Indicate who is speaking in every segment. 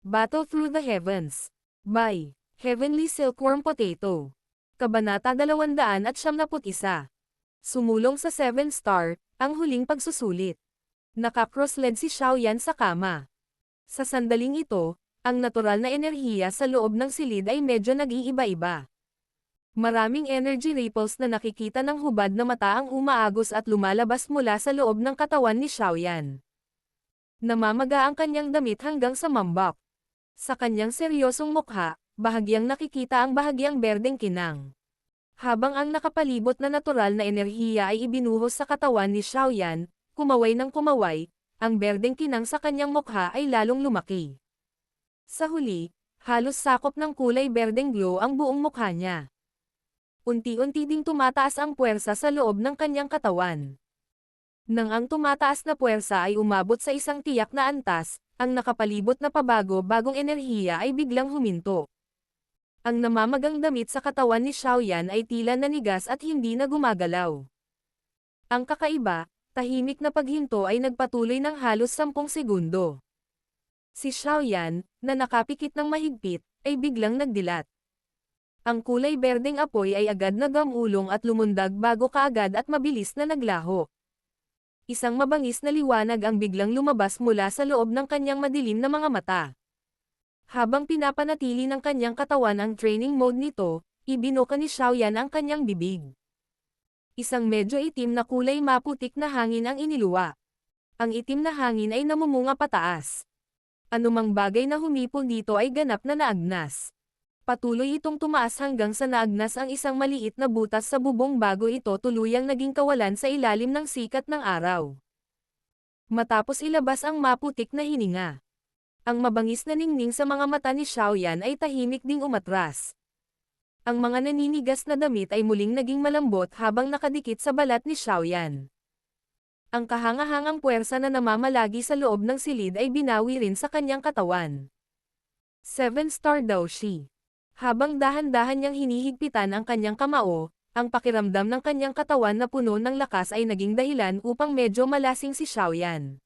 Speaker 1: Battle Through the Heavens. By Heavenly Silkworm Potato. Kabanata 271. Sumulong sa 7 star, ang huling pagsusulit. Naka-cross-led si Xiaoyan sa kama. Sa sandaling ito, ang natural na enerhiya sa loob ng silid ay medyo nag-iiba-iba. Maraming energy ripples na nakikita ng hubad na mata ang umaagos at lumalabas mula sa loob ng katawan ni Xiaoyan. Namamaga ang kanyang damit hanggang sa mambak. Sa kanyang seryosong mukha, bahagyang nakikita ang bahagyang berdeng kinang. Habang ang nakapalibot na natural na enerhiya ay ibinuhos sa katawan ni Xiaoyan, kumaway ng kumaway, ang berdeng kinang sa kanyang mukha ay lalong lumaki. Sa huli, halos sakop ng kulay berdeng glow ang buong mukha niya. Unti-unti ding tumataas ang puwersa sa loob ng kanyang katawan. Nang ang tumataas na puwersa ay umabot sa isang tiyak na antas, ang nakapalibot na pabago-bagong enerhiya ay biglang huminto. Ang namamagang damit sa katawan ni Xiaoyan ay tila nanigas at hindi na gumagalaw. Ang kakaiba, tahimik na paghinto ay nagpatuloy ng halos 10 segundo. Si Xiaoyan, na nakapikit ng mahigpit, ay biglang nagdilat. Ang kulay berdeng apoy ay agad na gamulong at lumundag bago kaagad at mabilis na naglaho. Isang mabangis na liwanag ang biglang lumabas mula sa loob ng kanyang madilim na mga mata. Habang pinapanatili ng kanyang katawan ang training mode nito, ibinuka ni Xiaoyan ang kanyang bibig. Isang medyo itim na kulay maputik na hangin ang iniluwa. Ang itim na hangin ay namumunga pataas. Anumang bagay na humipol dito ay ganap na naagnas. Patuloy itong tumaas hanggang sa naagnas ang isang maliit na butas sa bubong bago ito tuluyang naging kawalan sa ilalim ng sikat ng araw. Matapos ilabas ang maputik na hininga, ang mabangis na ningning sa mga mata ni Xiaoyan ay tahimik ding umatras. Ang mga naninigas na damit ay muling naging malambot habang nakadikit sa balat ni Xiaoyan. Ang kahangahangang puwersa na namamalagi sa loob ng silid ay binawi rin sa kanyang katawan. 7 star daw siya. Habang dahan-dahan niyang hinihigpitan ang kanyang kamao, ang pakiramdam ng kanyang katawan na puno ng lakas ay naging dahilan upang medyo malasing si Xiaoyan.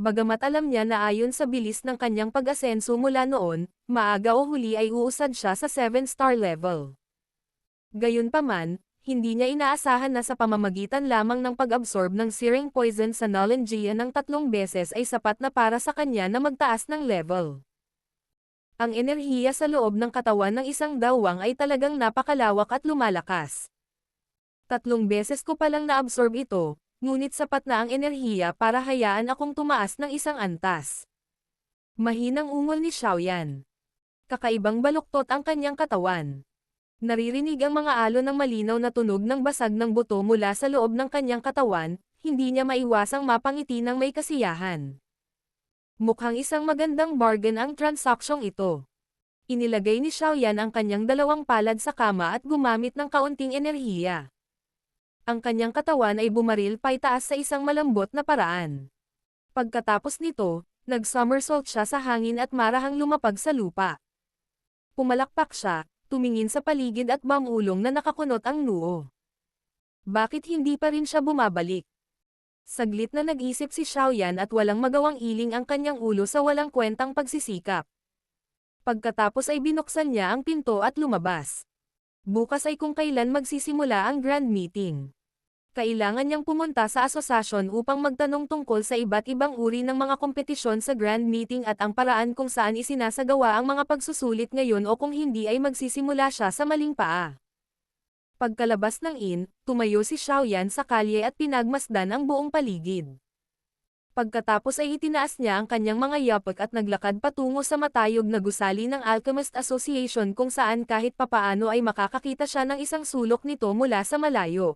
Speaker 1: Bagamat alam niya na ayon sa bilis ng kanyang pag-asenso mula noon, maaga o huli ay uusad siya sa 7 star level. Gayunpaman, hindi niya inaasahan na sa pamamagitan lamang ng pag-absorb ng searing poison sa Nolengia ng 3 beses ay sapat na para sa kanya na magtaas ng level. Ang enerhiya sa loob ng katawan ng isang dawang ay talagang napakalawak at lumalakas. 3 beses ko palang na-absorb ito, ngunit sapat na ang enerhiya para hayaan akong tumaas ng isang antas. Mahinang ungol ni Xiaoyan. Kakaibang baluktot ang kanyang katawan. Naririnig ang mga alon ng malinaw na tunog ng basag ng buto mula sa loob ng kanyang katawan, hindi niya maiwasang mapangiti ng may kasiyahan. Mukhang isang magandang bargain ang transaksyong ito. Inilagay ni Xiaoyan ang kanyang 2 palad sa kama at gumamit ng kaunting enerhiya. Ang kanyang katawan ay bumaril paitaas sa isang malambot na paraan. Pagkatapos nito, nag-somersault siya sa hangin at marahang lumapag sa lupa. Pumalakpak siya, tumingin sa paligid at mamulong na nakakunot ang noo. Bakit hindi pa rin siya bumabalik? Saglit na nag-isip si Xiaoyan at walang magawang iling ang kanyang ulo sa walang kwentang pagsisikap. Pagkatapos ay binuksan niya ang pinto at lumabas. Bukas ay kung kailan magsisimula ang grand meeting. Kailangan niyang pumunta sa asosasyon upang magtanong tungkol sa iba't ibang uri ng mga kompetisyon sa grand meeting at ang paraan kung saan isinasagawa ang mga pagsusulit ngayon o kung hindi ay magsisimula siya sa maling paa. Pagkalabas ng tumayo si Xiaoyan sa kalye at pinagmasdan ang buong paligid. Pagkatapos ay itinaas niya ang kanyang mga yapak at naglakad patungo sa matayog na gusali ng Alchemist Association kung saan kahit papaano ay makakakita siya ng isang sulok nito mula sa malayo.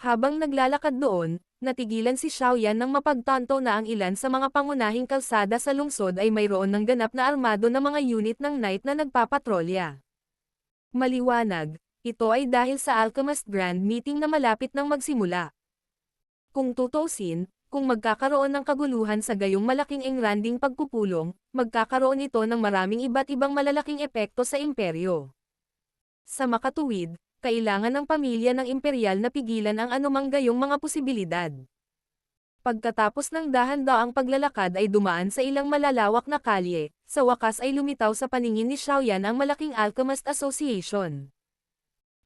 Speaker 1: Habang naglalakad doon, natigilan si Xiaoyan nang mapagtanto na ang ilan sa mga pangunahing kalsada sa lungsod ay mayroon ng ganap na armado na mga unit ng knight na nagpapatrolya. Maliwanag, ito ay dahil sa Alchemist Grand Meeting na malapit nang magsimula. Kung tutuusin, kung magkakaroon ng kaguluhan sa gayong malaking engranding pagpupulong, magkakaroon ito ng maraming iba't ibang malalaking epekto sa imperyo. Sa makatuwid, kailangan ng pamilya ng imperial na pigilan ang anumang gayong mga posibilidad. Pagkatapos ng dahan-daang paglalakad ay dumaan sa ilang malalawak na kalye, sa wakas ay lumitaw sa paningin ni Xiaoyan ang malaking Alchemist Association.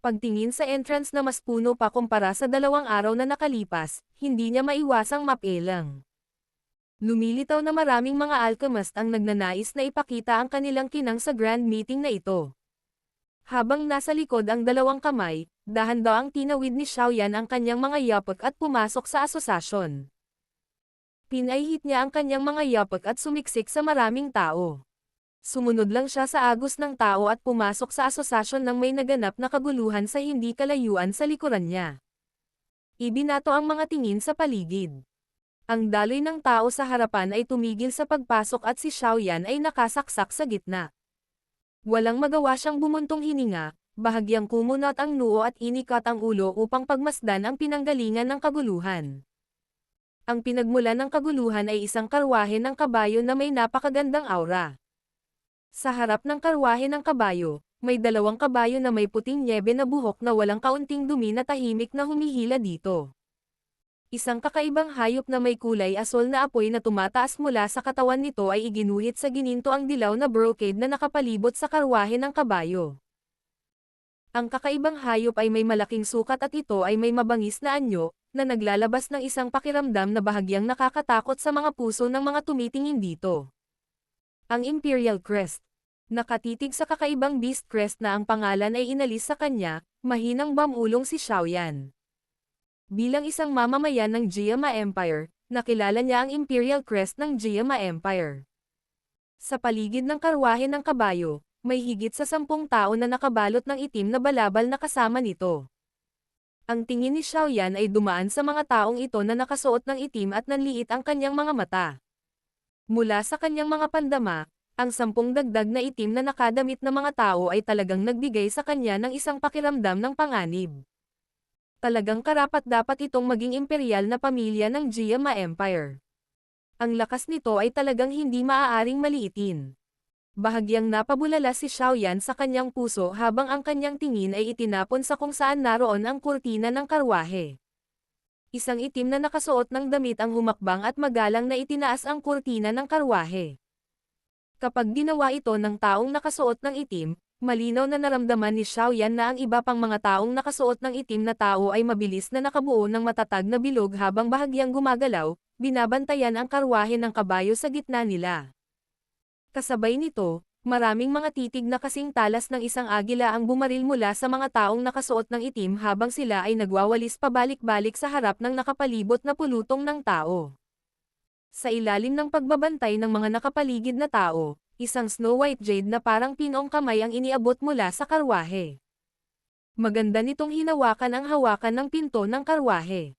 Speaker 1: Pagtingin sa entrance na mas puno pa kumpara sa 2 araw na nakalipas, hindi niya maiwasang mapilang. Lumilitaw na maraming mga alchemist ang nagnanais na ipakita ang kanilang kinang sa grand meeting na ito. Habang nasa likod ang 2 kamay, dahan-daang tinawid ni Xiaoyan ang kanyang mga yapak at pumasok sa asosasyon. Pinaihit niya ang kanyang mga yapak at sumiksik sa maraming tao. Sumunod lang siya sa agos ng tao at pumasok sa asosasyon nang may naganap na kaguluhan sa hindi kalayuan sa likuran niya. Ibinato ang mga tingin sa paligid. Ang daloy ng tao sa harapan ay tumigil sa pagpasok at si Xiaoyan ay nakasaksak sa gitna. Walang magawa siyang bumuntong hininga, bahagyang kumunot ang noo at inikat ang ulo upang pagmasdan ang pinanggalingan ng kaguluhan. Ang pinagmulan ng kaguluhan ay isang karwahe ng kabayo na may napakagandang aura. Sa harap ng karwahe ng kabayo, may 2 kabayo na may puting nyebe na buhok na walang kaunting dumi na tahimik na humihila dito. Isang kakaibang hayop na may kulay asol na apoy na tumataas mula sa katawan nito ay iginuhit sa gininto ang dilaw na brocade na nakapalibot sa karwahe ng kabayo. Ang kakaibang hayop ay may malaking sukat at ito ay may mabangis na anyo, na naglalabas ng isang pakiramdam na bahagyang nakakatakot sa mga puso ng mga tumitingin dito. Ang Imperial Crest. Nakatitig sa kakaibang beast crest na ang pangalan ay inalis sa kanya, mahinang bamulong si Xiaoyan. Bilang isang mamamayan ng Jiama Empire, nakilala niya ang Imperial Crest ng Jiama Empire. Sa paligid ng karwahe ng kabayo, may higit sa 10 tao na nakabalot ng itim na balabal na kasama nito. Ang tingin ni Xiaoyan ay dumaan sa mga taong ito na nakasuot ng itim at nanliit ang kanyang mga mata. Mula sa kanyang mga pandama, ang 10 dagdag na itim na nakadamit na mga tao ay talagang nagbigay sa kanya ng isang pakiramdam ng panganib. Talagang karapat-dapat itong maging imperial na pamilya ng Jiama Empire. Ang lakas nito ay talagang hindi maaaring maliitin. Bahagyang napabulala si Xiaoyan sa kanyang puso habang ang kanyang tingin ay itinapon sa kung saan naroon ang kurtina ng karwahe. Isang itim na nakasuot ng damit ang humakbang at magalang na itinaas ang kurtina ng karwahe. Kapag ginawa ito ng taong nakasuot ng itim, malinaw na naramdaman ni Xiaoyan na ang iba pang mga taong nakasuot ng itim na tao ay mabilis na nakabuo ng matatag na bilog habang bahagyang gumagalaw, binabantayan ang karwahe ng kabayo sa gitna nila. Kasabay nito, maraming mga titig na kasing talas ng isang agila ang bumaril mula sa mga taong nakasuot ng itim habang sila ay nagwawalis pabalik-balik sa harap ng nakapalibot na pulutong ng tao. Sa ilalim ng pagbabantay ng mga nakapaligid na tao, isang Snow White Jade na parang pinong kamay ang iniabot mula sa karwahe. Maganda nitong hinawakan ang hawakan ng pinto ng karwahe.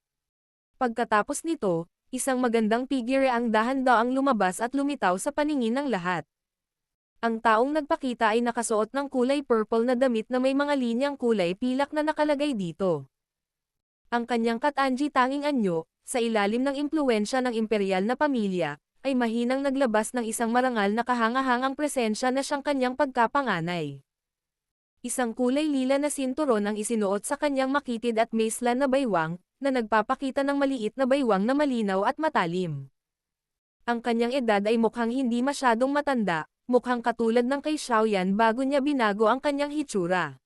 Speaker 1: Pagkatapos nito, isang magandang figure ang dahan-daang lumabas at lumitaw sa paningin ng lahat. Ang taong nagpakita ay nakasuot ng kulay purple na damit na may mga linyang kulay pilak na nakalagay dito. Ang kanyang katanji tanging anyo, sa ilalim ng impluwensya ng imperial na pamilya, ay mahinang naglabas ng isang marangal na kahangahangang presensya na siyang kanyang pagkapanganay. Isang kulay lila na sinturon ang isinuot sa kanyang makitid at macelan na baywang, na nagpapakita ng maliit na baywang na malinaw at matalim. Ang kanyang edad ay mukhang hindi masyadong matanda, mukhang katulad ng kay Xiaoyan bago niya binago ang kanyang hitsura.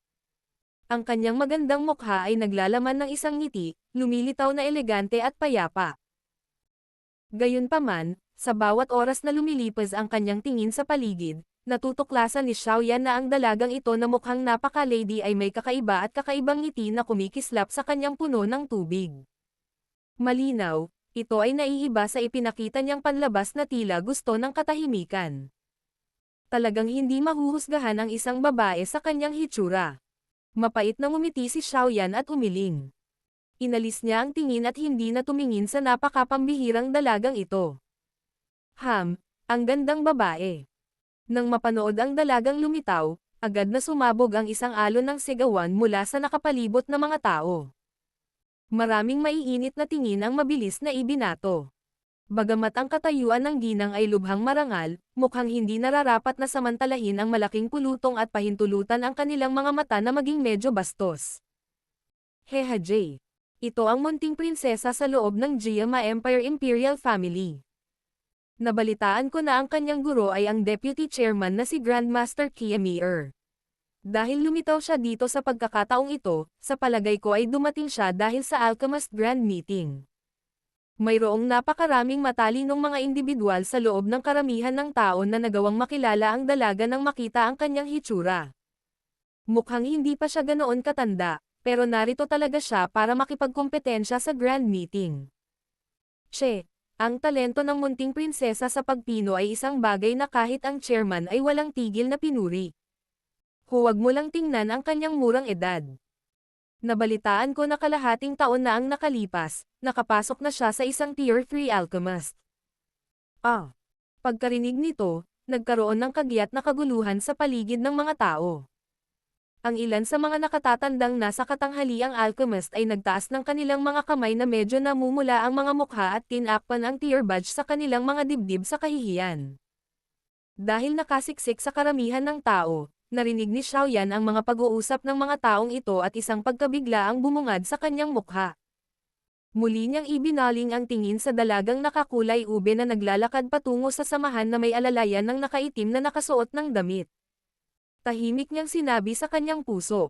Speaker 1: Ang kanyang magandang mukha ay naglalaman ng isang ngiti, lumilitaw na elegante at payapa. Gayunpaman, sa bawat oras na lumilipas ang kanyang tingin sa paligid, natutuklasan ni Xiaoyan na ang dalagang ito na mukhang napaka-lady ay may kakaiba at kakaibang ngiti na kumikislap sa kanyang puno ng tubig. Malinaw, ito ay naiiba sa ipinakita niyang panlabas na tila gusto ng katahimikan. Talagang hindi mahuhusgahan ang isang babae sa kanyang hitsura. Mapait na ngumiti si Xiaoyan at umiling. Inalis niya ang tingin at hindi na tumingin sa napakapambihirang dalagang ito. Ang gandang babae. Nang mapanood ang dalagang lumitaw, agad na sumabog ang isang alon ng sigawan mula sa nakapalibot na mga tao. Maraming maiinit na tingin ang mabilis na ibinato. Bagamat ang katayuan ng ginang ay lubhang marangal, mukhang hindi nararapat na samantalahin ang malaking pulutong at pahintulutan ang kanilang mga mata na maging medyo bastos. Heha Jay. Ito ang munting prinsesa sa loob ng Jiama Empire Imperial Family. Nabalitaan ko na ang kanyang guro ay ang deputy chairman na si Grandmaster Kiamir. Dahil lumitaw siya dito sa pagkakataong ito, sa palagay ko ay dumating siya dahil sa Alchemist Grand Meeting. Mayroong napakaraming matalinong mga individual sa loob ng karamihan ng tao na nagawang makilala ang dalaga nang makita ang kanyang hitsura. Mukhang hindi pa siya ganoon katanda, pero narito talaga siya para makipagkompetensya sa Grand Meeting. Che, ang talento ng munting prinsesa sa pagpino ay isang bagay na kahit ang chairman ay walang tigil na pinuri. Huwag mo lang tingnan ang kanyang murang edad. Nabalitaan ko na kalahating taon na ang nakalipas, nakapasok na siya sa isang Tier 3 alchemist. Pagkarinig nito, nagkaroon ng kagiat na kaguluhan sa paligid ng mga tao. Ang ilan sa mga nakatatandang nasa katanghaliang alchemist ay nagtaas ng kanilang mga kamay na medyo namumula ang mga mukha at tinakpan ang tier badge sa kanilang mga dibdib sa kahihiyan. Dahil nakasiksik sa karamihan ng tao, narinig ni Xiaoyan ang mga pag-uusap ng mga taong ito at isang pagkabigla ang bumungad sa kanyang mukha. Muli niyang ibinaling ang tingin sa dalagang nakakulay ube na naglalakad patungo sa samahan na may alalayan ng nakaitim na nakasuot ng damit. Tahimik niyang sinabi sa kanyang puso.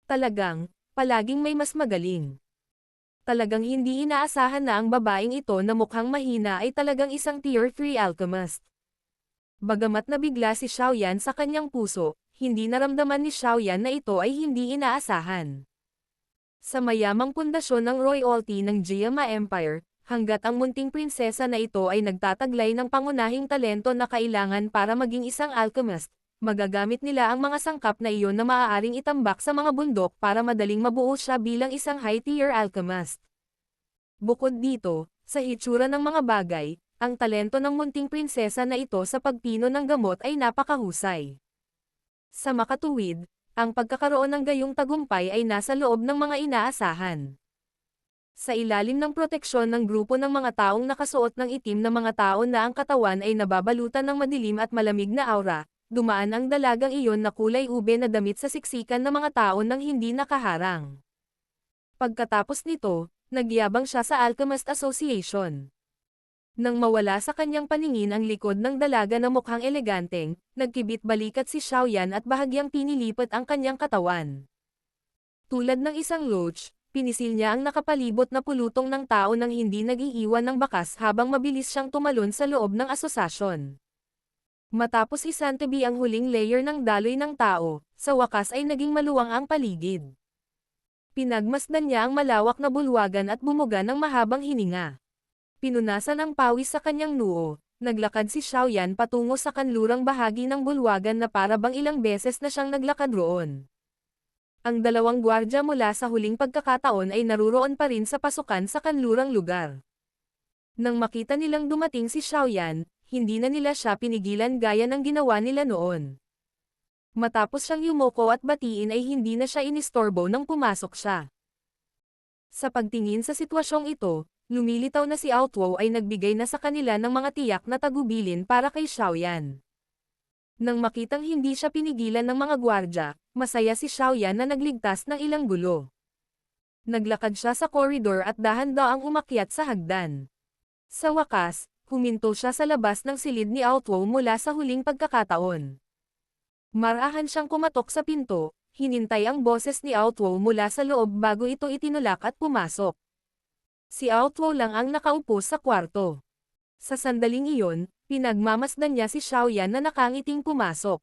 Speaker 1: Talagang, palaging may mas magaling. Talagang hindi inaasahan na ang babaeng ito na mukhang mahina ay talagang isang Tier 3 alchemist. Bagamat nabigla si Xiaoyan sa kanyang puso, hindi naramdaman ni Xiaoyan na ito ay hindi inaasahan. Sa mayamang pundasyon ng royalty ng Jiama Empire, hanggat ang munting prinsesa na ito ay nagtataglay ng pangunahing talento na kailangan para maging isang alchemist, magagamit nila ang mga sangkap na iyon na maaaring itambak sa mga bundok para madaling mabuo siya bilang isang high-tier alchemist. Bukod dito, sa hitsura ng mga bagay, ang talento ng munting prinsesa na ito sa pagpino ng gamot ay napakahusay. Sa makatuwid, ang pagkakaroon ng gayong tagumpay ay nasa loob ng mga inaasahan. Sa ilalim ng proteksyon ng grupo ng mga taong nakasuot ng itim na mga tao na ang katawan ay nababalutan ng madilim at malamig na aura, dumaan ang dalagang iyon na kulay ube na damit sa siksikan ng mga tao nang hindi nakaharang. Pagkatapos nito, nagyabang siya sa Alchemist Association. Nang mawala sa kanyang paningin ang likod ng dalaga na mukhang eleganteng, nagkibit-balikat si Xiaoyan at bahagyang pinilipot ang kanyang katawan. Tulad ng isang loach, pinisil niya ang nakapalibot na pulutong ng tao nang hindi nag-iiwan ng bakas habang mabilis siyang tumalon sa loob ng asosasyon. Matapos isantabi ang huling layer ng daloy ng tao, sa wakas ay naging maluwang ang paligid. Pinagmasdan niya ang malawak na bulwagan at bumuga ng mahabang hininga. Pinunasan ang pawis sa kanyang noo, naglakad si Xiaoyan patungo sa kanlurang bahagi ng bulwagan na para bang ilang beses na siyang naglakad roon. Ang dalawang gwardya mula sa huling pagkakataon ay naruroon pa rin sa pasukan sa kanlurang lugar. Nang makita nilang dumating si Xiaoyan, hindi na nila siya pinigilan gaya ng ginawa nila noon. Matapos siyang yumoko at batiin ay hindi na siya inistorbo nang pumasok siya. Sa pagtingin sa sitwasyong ito, lumilitaw na si Outwo ay nagbigay na sa kanila ng mga tiyak na tagubilin para kay Xiaoyan. Nang makitang hindi siya pinigilan ng mga gwardya, masaya si Xiaoyan na nagligtas ng ilang gulo. Naglakad siya sa koridor at dahan-daang umakyat sa hagdan. Sa wakas, huminto siya sa labas ng silid ni Outwo mula sa huling pagkakataon. Marahan siyang kumatok sa pinto, hinintay ang boses ni Outwo mula sa loob bago ito itinulak at pumasok. Si Outwo lang ang nakaupo sa kwarto. Sa sandaling iyon, pinagmamasdan niya si Xiaoyan na nakangiting pumasok.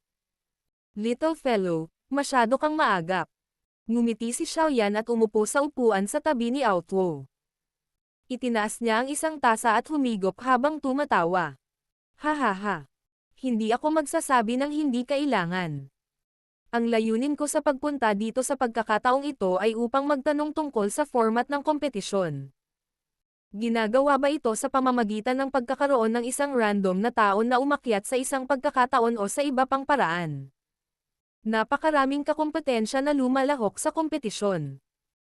Speaker 1: Little fellow, masyado kang maagap. Ngumiti si Xiaoyan at umupo sa upuan sa tabi ni Outwo. Itinaas niya ang isang tasa at humigop habang tumatawa. Hahaha. Hindi ako magsasabi ng hindi kailangan. Ang layunin ko sa pagpunta dito sa pagkakataong ito ay upang magtanong tungkol sa format ng kompetisyon. Ginagawa ba ito sa pamamagitan ng pagkakaroon ng isang random na tao na umakyat sa isang pagkakataon o sa iba pang paraan? Napakaraming kakompetensya na lumalahok sa kompetisyon.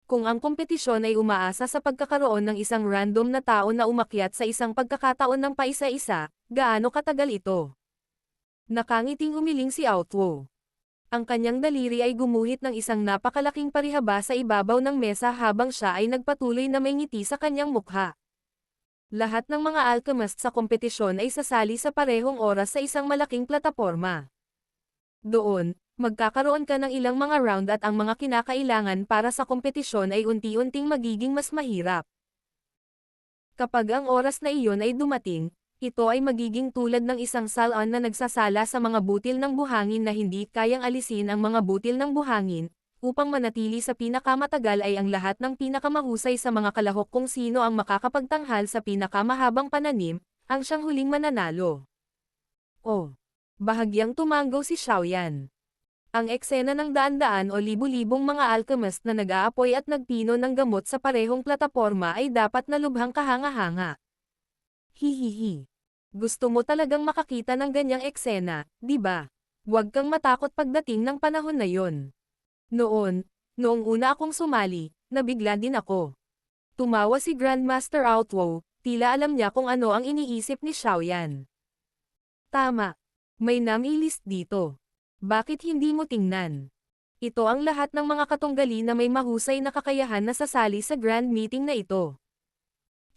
Speaker 1: Kung ang kompetisyon ay umaasa sa pagkakaroon ng isang random na tao na umakyat sa isang pagkakataon ng paisa-isa, gaano katagal ito? Nakangiting umiling si Outwo. Ang kanyang daliri ay gumuhit ng isang napakalaking parihaba sa ibabaw ng mesa habang siya ay nagpatuloy na may ngiti sa kanyang mukha. Lahat ng mga alchemist sa kompetisyon ay sasali sa parehong oras sa isang malaking plataporma. Doon, magkakaroon ka ng ilang mga round at ang mga kinakailangan para sa kompetisyon ay unti-unting magiging mas mahirap. Kapag ang oras na iyon ay dumating, ito ay magiging tulad ng isang salon na nagsasala sa mga butil ng buhangin na hindi kayang alisin ang mga butil ng buhangin, upang manatili sa pinakamatagal ay ang lahat ng pinakamahusay sa mga kalahok kung sino ang makakapagtanghal sa pinakamahabang pananim, ang siyang huling mananalo. Oh! Bahagyang tumango si Xiaoyan. Ang eksena ng daan-daan o libu-libong mga alchemist na nag-aapoy at nagpino ng gamot sa parehong plataporma ay dapat na lubhang kahanga-hanga. Hihihi. Gusto mo talagang makakita ng ganyang eksena, di ba? Huwag kang matakot pagdating ng panahon na yon. Noong una akong sumali, nabigla din ako. Tumawa si Grandmaster Outwo, tila alam niya kung ano ang iniisip ni Xiaoyan. Tama. May nami list dito. Bakit hindi mo tingnan? Ito ang lahat ng mga katunggali na may mahusay na kakayahan na sasali sa grand meeting na ito.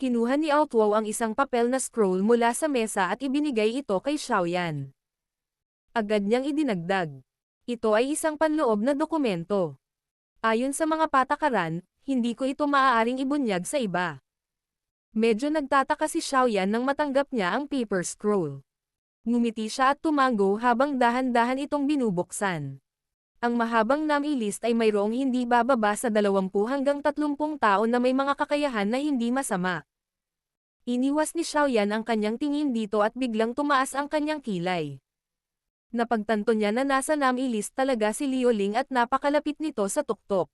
Speaker 1: Kinuha ni Outwo ang isang papel na scroll mula sa mesa at ibinigay ito kay Xiaoyan. Agad niyang idinagdag. Ito ay isang panloob na dokumento. Ayon sa mga patakaran, hindi ko ito maaaring ibunyag sa iba. Medyo nagtataka si Xiaoyan nang matanggap niya ang paper scroll. Ngumiti siya at tumango habang dahan-dahan itong binubuksan. Ang mahabang nami list ay mayroong hindi bababa sa 20 hanggang 30 tao na may mga kakayahan na hindi masama. Iniwas ni Xiaoyan ang kanyang tingin dito at biglang tumaas ang kanyang kilay. Napagtanto niya na nasa nami list talaga si Liuling at napakalapit nito sa tuktok.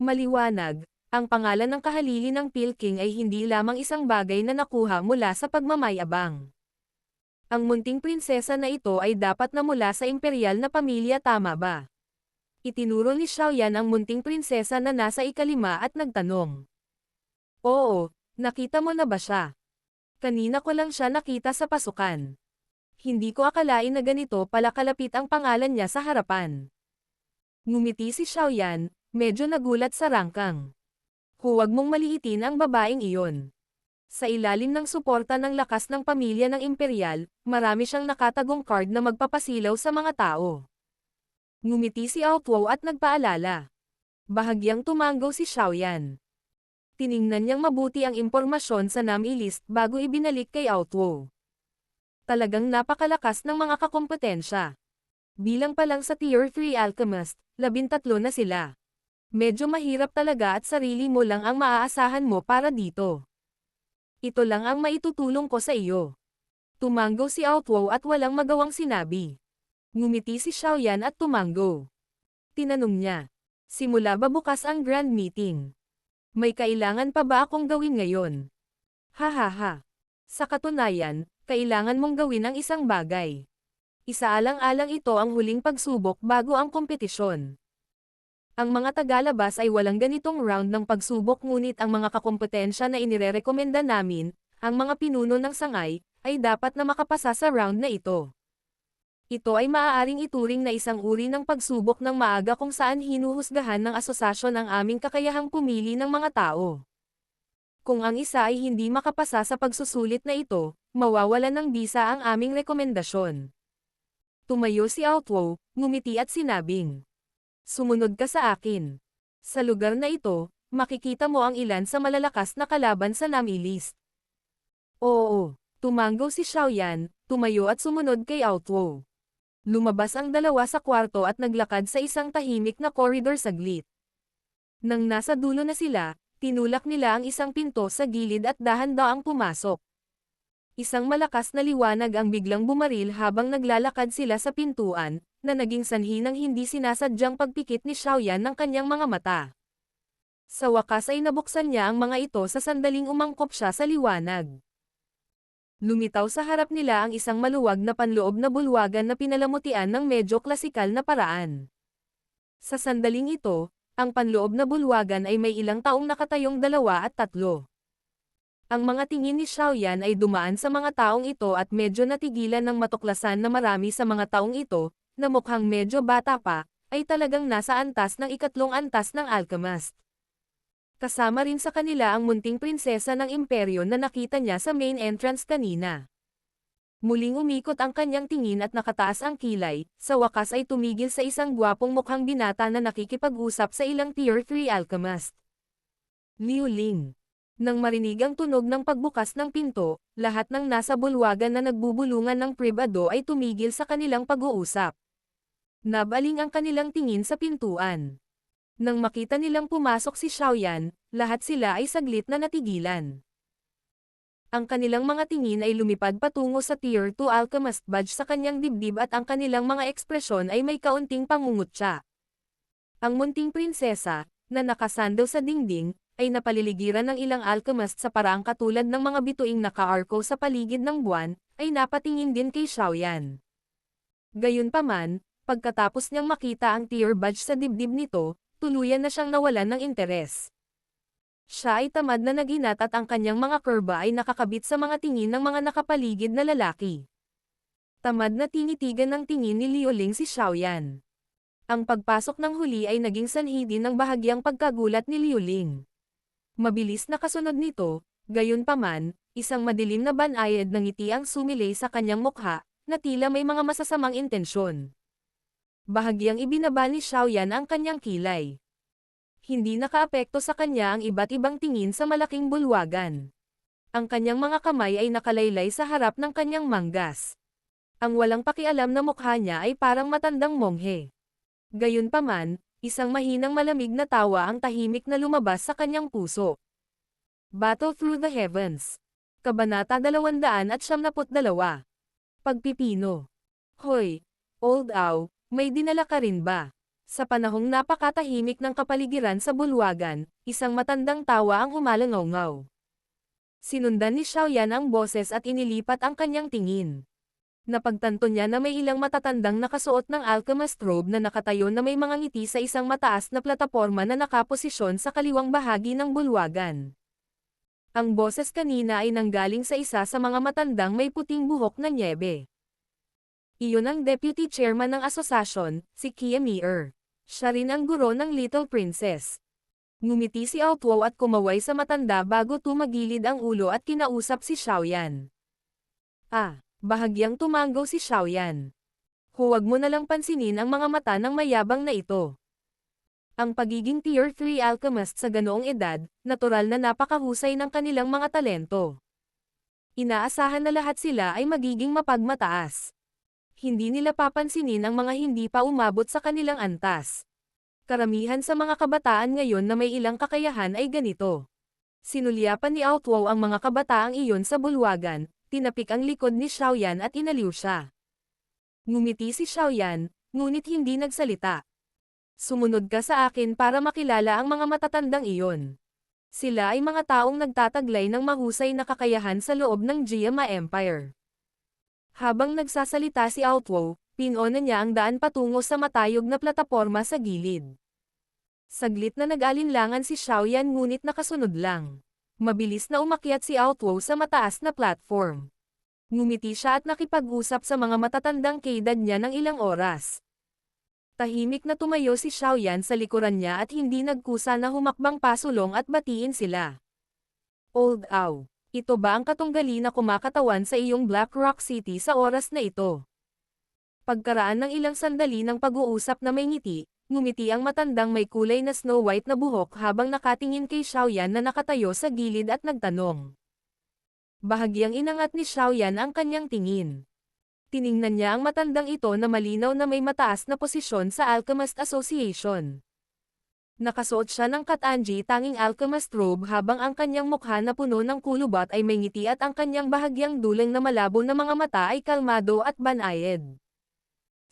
Speaker 1: Maliwanag, ang pangalan ng kahalili ng Pilking ay hindi lamang isang bagay na nakuha mula sa pagmamayabang. Ang munting prinsesa na ito ay dapat na mula sa imperial na pamilya, tama ba? Itinuro ni Xiaoyan ang munting prinsesa na nasa ikalima at nagtanong. Oo, nakita mo na ba siya? Kanina ko lang siya nakita sa pasukan. Hindi ko akalain na ganito pala kalapit ang pangalan niya sa harapan. Ngumiti si Xiaoyan, medyo nagulat sa rangkang. Huwag mong maliitin ang babaeng iyon. Sa ilalim ng suporta ng lakas ng pamilya ng imperial, marami siyang nakatagong card na magpapasilaw sa mga tao. Ngumiti si Outwo at nagpaalala. Bahagyang tumango si Xiaoyan. Tiningnan niyang mabuti ang impormasyon sa nami list bago ibinalik kay Outwo. Talagang napakalakas ng mga kakompetensya. Bilang pa lang sa Tier 3 Alchemist, 13 na sila. Medyo mahirap talaga at sarili mo lang ang maaasahan mo para dito. Ito lang ang maitutulong ko sa iyo. Tumango si Outwo at walang magawang sinabi. Ngumiti si Xiaoyan at tumango. Tinanong niya. Simula ba bukas ang grand meeting? May kailangan pa ba akong gawin ngayon? Hahaha. Sa katunayan, kailangan mong gawin ang isang bagay. Isaalang-alang ito ang huling pagsubok bago ang kompetisyon. Ang mga tagalabas ay walang ganitong round ng pagsubok ngunit ang mga kakompetensya na inirerekomenda namin, ang mga pinuno ng sangay, ay dapat na makapasa sa round na ito. Ito ay maaaring ituring na isang uri ng pagsubok ng maaga kung saan hinuhusgahan ng asosasyon ang aming kakayahang pumili ng mga tao. Kung ang isa ay hindi makapasa sa pagsusulit na ito, mawawalan ng bisa ang aming rekomendasyon. Tumayo si Outwo, ngumiti at sinabing. Sumunod ka sa akin. Sa lugar na ito, makikita mo ang ilan sa malalakas na kalaban sa nami list. Oo, tumango si Xiaoyan, tumayo at sumunod kay Outwo. Lumabas ang dalawa sa kwarto at naglakad sa isang tahimik na koridor saglit. Nang nasa dulo na sila, tinulak nila ang isang pinto sa gilid at dahan-daang pumasok. Isang malakas na liwanag ang biglang bumaril habang naglalakad sila sa pintuan, na naging sanhi ng hindi sinasadyang pagpikit ni Xiaoyan ng kanyang mga mata. Sa wakas ay nabuksan niya ang mga ito sa sandaling umangkop siya sa liwanag. Lumitaw sa harap nila ang isang maluwag na panloob na bulwagan na pinalamutian ng medyo klasikal na paraan. Sa sandaling ito, ang panloob na bulwagan ay may ilang taong nakatayong 2 at 3. Ang mga tingin ni Xiaoyan ay dumaan sa mga taong ito at medyo natigilan ng matuklasan na marami sa mga taong ito, na mukhang medyo bata pa, ay talagang nasa antas ng ikatlong antas ng alchemist. Kasama rin sa kanila ang munting prinsesa ng imperyo na nakita niya sa main entrance kanina. Muling umikot ang kanyang tingin at nakataas ang kilay, sa wakas ay tumigil sa isang gwapong mukhang binata na nakikipag-usap sa ilang Tier 3 alchemist. Liu Ling. Nang marinig ang tunog ng pagbukas ng pinto, lahat ng nasa bulwagan na nagbubulungan ng pribado ay tumigil sa kanilang pag-uusap. Nabaling ang kanilang tingin sa pintuan. Nang makita nilang pumasok si Xiaoyan, lahat sila ay saglit na natigilan. Ang kanilang mga tingin ay lumipad patungo sa Tier 2 Alchemist badge sa kanyang dibdib at ang kanilang mga ekspresyon ay may kaunting pangungutya. Ang munting prinsesa, na nakasandal sa dingding, ay napaliligiran ng ilang alchemist sa paraang katulad ng mga bituing naka-arco sa paligid ng buwan, ay napatingin din kay Xiaoyan. Gayunpaman, pagkatapos niyang makita ang tier badge sa dibdib nito, tuluyan na siyang nawalan ng interes. Siya ay tamad na naginat at ang kanyang mga kurba ay nakakabit sa mga tingin ng mga nakapaligid na lalaki. Tamad na tinitigan ng tingin ni Liu Ling si Xiaoyan. Ang pagpasok ng huli ay naging sanhi din ng bahagyang pagkagulat ni Liu Ling. Mabilis na kasunod nito, gayunpaman, isang madilim na banayad ng ngiti ang sumilay sa kanyang mukha, na tila may mga masasamang intensyon. Bahagyang ibinaba ni Xiaoyan ang kanyang kilay. Hindi nakaapekto sa kanya ang iba't ibang tingin sa malaking bulwagan. Ang kanyang mga kamay ay nakalaylay sa harap ng kanyang manggas. Ang walang pakialam na mukha niya ay parang matandang monghe. Gayunpaman, isang mahinang malamig na tawa ang tahimik na lumabas sa kanyang puso. Battle Through the Heavens. Kabanata 272. Pagpipino. Hoy, Old Ow, may dinala ka rin ba? Sa panahong napakatahimik ng kapaligiran sa bulwagan, isang matandang tawa ang humalangaw-ngaw. Sinundan ni Xiaoyan ang boses at inilipat ang kanyang tingin. Napagtanto niya na may ilang matatandang nakasuot ng alchemist robe na nakatayo na may mga ngiti sa isang mataas na plataporma na nakaposisyon sa kaliwang bahagi ng bulwagan. Ang boses kanina ay nanggaling sa isa sa mga matandang may puting buhok na nyebe. Iyon ang deputy chairman ng asosasyon, si Kia Mir. Siya rin ang guro ng Little Princess. Ngumiti si Outwo at kumaway sa matanda bago tumagilid ang ulo at kinausap si Xiaoyan. Bahagyang tumanggaw si Xiaoyan. Huwag mo nalang pansinin ang mga mata ng mayabang na ito. Ang pagiging Tier 3 alchemist sa ganoong edad, natural na napakahusay ng kanilang mga talento. Inaasahan na lahat sila ay magiging mapagmataas. Hindi nila papansinin ang mga hindi pa umabot sa kanilang antas. Karamihan sa mga kabataan ngayon na may ilang kakayahan ay ganito. Sinulyapan ni Outwo ang mga kabataang iyon sa bulwagan, tinapik ang likod ni Xiaoyan at inaliw siya. Ngumiti si Xiaoyan, ngunit hindi nagsalita. Sumunod ka sa akin para makilala ang mga matatandang iyon. Sila ay mga taong nagtataglay ng mahusay na kakayahan sa loob ng Jiama Empire. Habang nagsasalita si Outwo, pinuna niya ang daan patungo sa matayog na plataporma sa gilid. Saglit na nag-alinlangan si Xiaoyan ngunit nakasunod lang. Mabilis na umakyat si Outwo sa mataas na platform. Ngumiti siya at nakipag-usap sa mga matatandang kaedad niya ng ilang oras. Tahimik na tumayo si Xiaoyan sa likuran niya at hindi nagkusa na humakbang pasulong at batiin sila. Old Ow. Ito ba ang katunggali na kumakatawan sa iyong Black Rock City sa oras na ito? Pagkaraan ng ilang sandali ng pag-uusap na may ngiti, ngumiti ang matandang may kulay na snow white na buhok habang nakatingin kay Xiaoyan na nakatayo sa gilid at nagtanong. Bahagyang inangat ni Xiaoyan ang kanyang tingin. Tiningnan niya ang matandang ito na malinaw na may mataas na posisyon sa Alchemist Association. Nakasuot siya ng Katanji tanging alchemist robe habang ang kanyang mukha na puno ng kulubat ay may ngiti at ang kanyang bahagyang dulang na malabo na mga mata ay kalmado at banayad.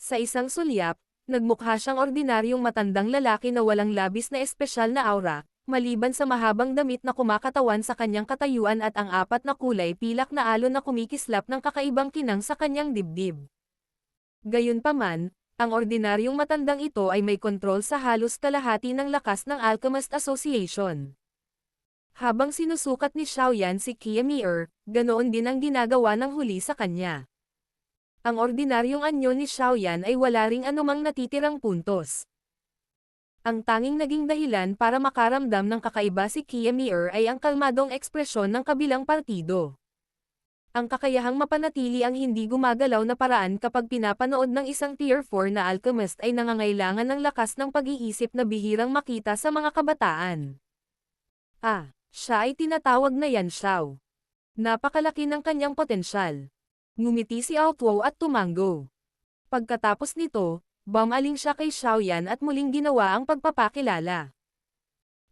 Speaker 1: Sa isang sulyap, nagmukha siyang ordinaryong matandang lalaki na walang labis na espesyal na aura, maliban sa mahabang damit na kumakatawan sa kanyang katayuan at ang apat na kulay pilak na alon na kumikislap ng kakaibang kinang sa kanyang dibdib. Gayunpaman, ang ordinaryong matandang ito ay may kontrol sa halos kalahati ng lakas ng Alchemist Association. Habang sinusukat ni Xiaoyan si Kia Mir, ganoon din ang ginagawa ng huli sa kanya. Ang ordinaryong anyo ni Xiaoyan ay wala ring anumang natitirang puntos. Ang tanging naging dahilan para makaramdam ng kakaiba si Kiamier ay ang kalmadong ekspresyon ng kabilang partido. Ang kakayahang mapanatili ang hindi gumagalaw na paraan kapag pinapanood ng isang Tier 4 na alchemist ay nangangailangan ng lakas ng pag-iisip na bihirang makita sa mga kabataan. Siya ay tinatawag na Yan Xiao. Napakalaki ng kanyang potensyal. Ngumiti si Outwo at tumango. Pagkatapos nito, bumaling siya kay Xiaoyan at muling ginawa ang pagpapakilala.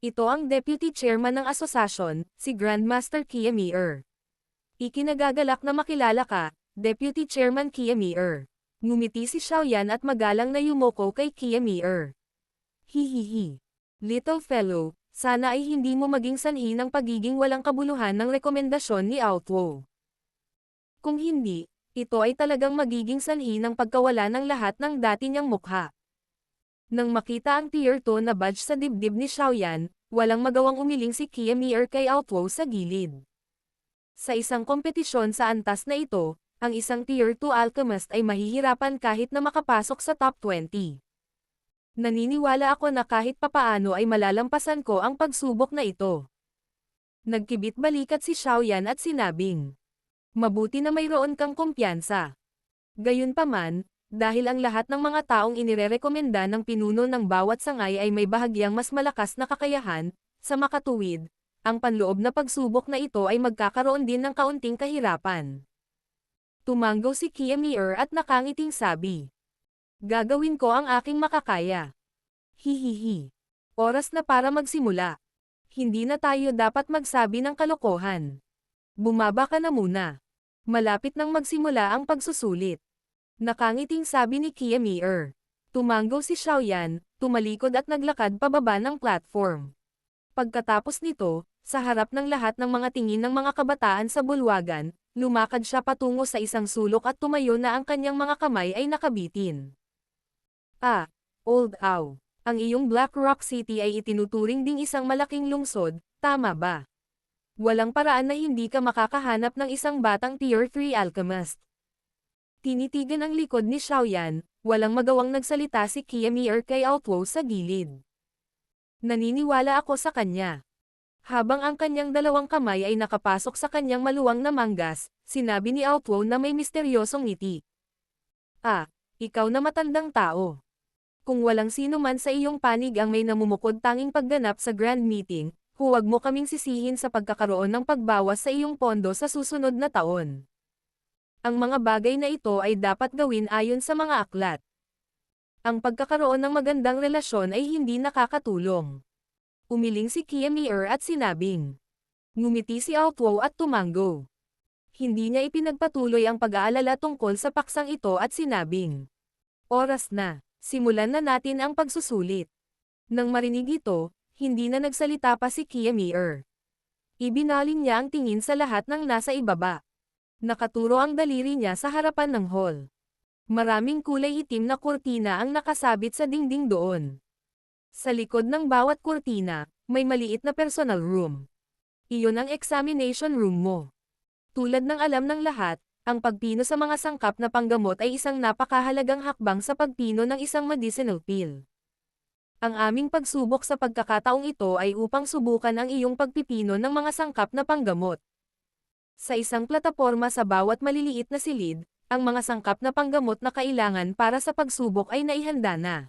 Speaker 1: Ito ang Deputy Chairman ng asosasyon, si Grandmaster Kiamier. Ikinagagalak na makilala ka, Deputy Chairman Kiamier. Ngumiti si Xiaoyan at magalang na yumoko kay Kiamier. Hihihi. Little fellow, sana ay hindi mo maging sanhi ng pagiging walang kabuluhan ng rekomendasyon ni Outwo. Kung hindi, ito ay talagang magiging sanhi ng pagkawala ng lahat ng dati niyang mukha. Nang makita ang Tier 2 na badge sa dibdib ni Xiaoyan, walang magawang umiling si Kiamier kay Outwo sa gilid. Sa isang kompetisyon sa antas na ito, ang isang Tier 2 alchemist ay mahihirapan kahit na makapasok sa top 20. Naniniwala ako na kahit papaano ay malalampasan ko ang pagsubok na ito. Nagkibit balikat si Xiaoyan at sinabing, mabuti na mayroon kang kumpiyansa. Gayunpaman, dahil ang lahat ng mga taong inirerekomenda ng pinuno ng bawat sangay ay may bahagyang mas malakas na kakayahan, sa makatuwid, ang panloob na pagsubok na ito ay magkakaroon din ng kaunting kahirapan. Tumango si Kiamier at nakangiting sabi, gagawin ko ang aking makakaya. Hihihi. Oras na para magsimula. Hindi na tayo dapat magsabi ng kalokohan. Bumaba ka na muna. Malapit nang magsimula ang pagsusulit. Nakangiting sabi ni Kiamier. Tumango si Xiaoyan, tumalikod at naglakad pababa ng platform. Pagkatapos nito, sa harap ng lahat ng mga tingin ng mga kabataan sa bulwagan, lumakad siya patungo sa isang sulok at tumayo na ang kanyang mga kamay ay nakabitin. Old Ow. Ang iyong Black Rock City ay itinuturing ding isang malaking lungsod, tama ba? Walang paraan na hindi ka makakahanap ng isang batang Tier 3 alchemist. Tinitigan ang likod ni Xiaoyan, walang magawang nagsalita si Kiamier kay Outwo sa gilid. Naniniwala ako sa kanya. Habang ang kanyang dalawang kamay ay nakapasok sa kanyang maluwang na manggas, sinabi ni Outwo na may misteryosong ngiti. Ikaw na matandang tao. Kung walang sino man sa iyong panig ang may namumukod tanging pagganap sa grand meeting, huwag mo kaming sisihin sa pagkakaroon ng pagbawas sa iyong pondo sa susunod na taon. Ang mga bagay na ito ay dapat gawin ayon sa mga aklat. Ang pagkakaroon ng magandang relasyon ay hindi nakakatulong. Umiling si Kiamier at sinabing. Ngumiti si Outwo at tumango. Hindi niya ipinagpatuloy ang pag-aalala tungkol sa paksang ito at sinabing. Oras na. Simulan na natin ang pagsusulit. Nang marinig ito, hindi na nagsalita pa si Kiamier. Ibinaling niya ang tingin sa lahat ng nasa ibaba. Nakaturo ang daliri niya sa harapan ng hall. Maraming kulay itim na kurtina ang nakasabit sa dingding doon. Sa likod ng bawat kurtina, may maliit na personal room. Iyon ang examination room mo. Tulad ng alam ng lahat, ang pagpino sa mga sangkap na panggamot ay isang napakahalagang hakbang sa pagpino ng isang medicinal pill. Ang aming pagsubok sa pagkakataong ito ay upang subukan ang iyong pagpipino ng mga sangkap na panggamot. Sa isang plataporma sa bawat maliliit na silid, ang mga sangkap na panggamot na kailangan para sa pagsubok ay naihanda na.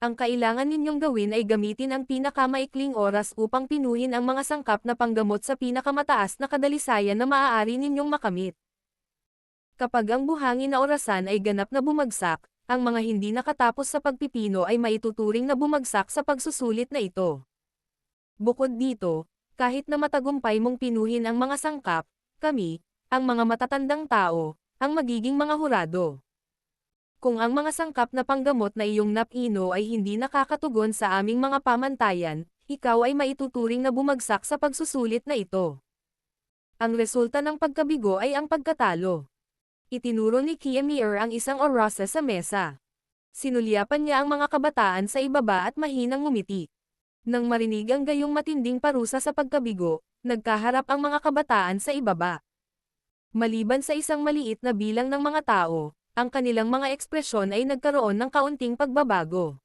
Speaker 1: Ang kailangan ninyong gawin ay gamitin ang pinakamaikling oras upang pinuhin ang mga sangkap na panggamot sa pinakamataas na kadalisayan na maaari ninyong makamit. Kapag ang buhangin na orasan ay ganap na bumagsak, ang mga hindi nakatapos sa pagpipino ay maituturing na bumagsak sa pagsusulit na ito. Bukod dito, kahit na matagumpay mong pinuhin ang mga sangkap, kami, ang mga matatandang tao, ang magiging mga hurado. Kung ang mga sangkap na panggamot na iyong napino ay hindi nakakatugon sa aming mga pamantayan, ikaw ay maituturing na bumagsak sa pagsusulit na ito. Ang resulta ng pagkabigo ay ang pagkatalo. Itinuro ni Kiamier ang isang orasa sa mesa. Sinulyapan niya ang mga kabataan sa ibaba at mahinang ngumiti. Nang marinig ang gayong matinding parusa sa pagkabigo, nagkaharap ang mga kabataan sa ibaba. Maliban sa isang maliit na bilang ng mga tao, ang kanilang mga ekspresyon ay nagkaroon ng kaunting pagbabago.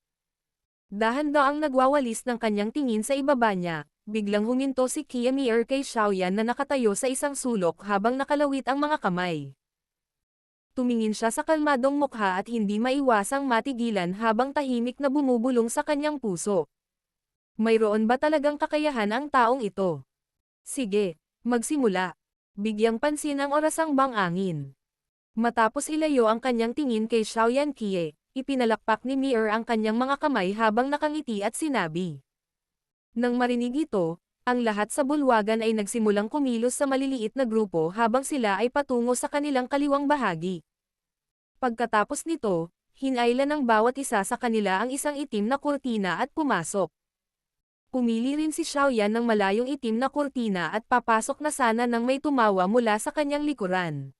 Speaker 1: Dahan-daang nagwawalis ng kanyang tingin sa ibaba niya, biglang huminto si Kiamier kay Xiaoyan na nakatayo sa isang sulok habang nakalawit ang mga kamay. Tumingin siya sa kalmadong mukha at hindi maiwasang matigilan habang tahimik na bumubulong sa kanyang puso. Mayroon ba talagang kakayahan ang taong ito? Sige, magsimula. Bigyang pansin ang orasang bang-angin. Matapos ilayo ang kanyang tingin kay Xiaoyan Kie, ipinalakpak ni Mir ang kanyang mga kamay habang nakangiti at sinabi. Nang marinig ito, ang lahat sa bulwagan ay nagsimulang kumilos sa maliliit na grupo habang sila ay patungo sa kanilang kaliwang bahagi. Pagkatapos nito, hinailan ng bawat isa sa kanila ang isang itim na kurtina at pumasok. Pumili rin si Xiaoyan ng malayong itim na kurtina at papasok na sana nang may tumawa mula sa kanyang likuran.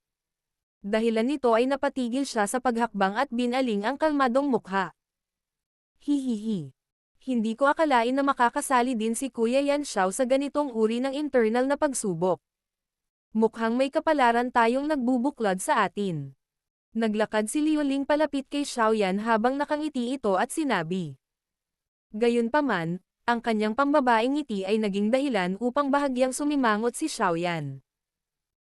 Speaker 1: Dahilan nito ay napatigil siya sa paghakbang at binaling ang kalmadong mukha. Hihihi. Hindi ko akalain na makakasali din si Kuya Yan Xiao sa ganitong uri ng internal na pagsubok. Mukhang may kapalaran tayong nagbubuklod sa atin. Naglakad si Liuling palapit kay Xiaoyan habang nakangiti ito at sinabi. Gayunpaman, ang kanyang pambabaeng ngiti ay naging dahilan upang bahagyang sumimangot si Xiaoyan.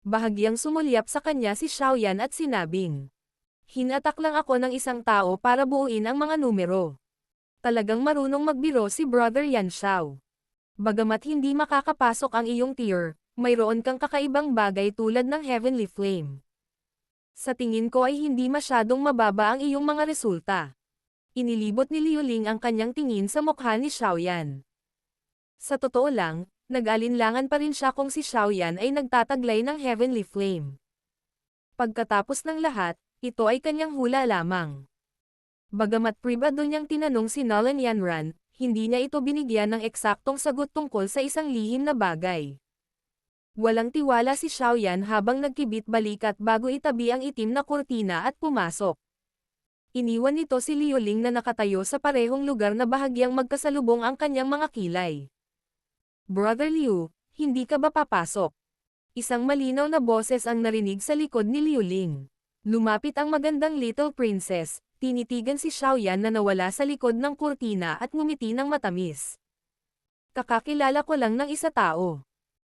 Speaker 1: Bahagyang sumulyap sa kanya si Xiaoyan at sinabing, hinatak lang ako ng isang tao para buuin ang mga numero. Talagang marunong magbiro si Brother Yan Xiao. Bagamat hindi makakapasok ang iyong tier, mayroon kang kakaibang bagay tulad ng Heavenly Flame. Sa tingin ko ay hindi masyadong mababa ang iyong mga resulta. Inilibot ni Liuling ang kanyang tingin sa mukha ni Xiaoyan. Sa totoo lang, nag-alinlangan pa rin siya kung si Xiaoyan ay nagtataglay ng Heavenly Flame. Pagkatapos ng lahat, ito ay kanyang hula lamang. Bagamat pribado niyang tinanong si Nolan Yanran, hindi niya ito binigyan ng eksaktong sagot tungkol sa isang lihim na bagay. Walang tiwala si Xiaoyan habang nagkibit balikat bago itabi ang itim na kurtina at pumasok. Iniwan nito si Liuling na nakatayo sa parehong lugar na bahagyang magkasalubong ang kanyang mga kilay. Brother Liu, hindi ka ba papasok? Isang malinaw na boses ang narinig sa likod ni Liuling. Lumapit ang magandang little princess, tinitigan si Xiaoyan na nawala sa likod ng kurtina at ngumiti ng matamis. Kakakilala ko lang ng isa tao.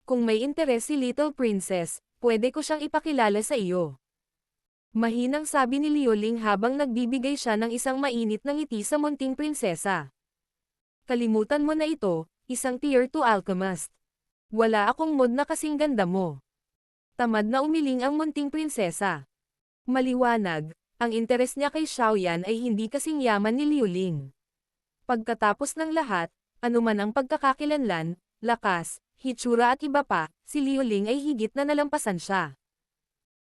Speaker 1: Kung may interes si little princess, pwede ko siyang ipakilala sa iyo. Mahinang sabi ni Liuling habang nagbibigay siya ng isang mainit na ngiti sa munting prinsesa. Kalimutan mo na ito, isang tier 2 alchemist. Wala akong mod na kasing ganda mo. Tamad na umiling ang munting prinsesa. Maliwanag, ang interes niya kay Xiaoyan ay hindi kasing yaman ni Liuling. Pagkatapos ng lahat, anuman ang pagkakakilanlan, lakas, hitsura at iba pa, si Liuling ay higit na nalampasan siya.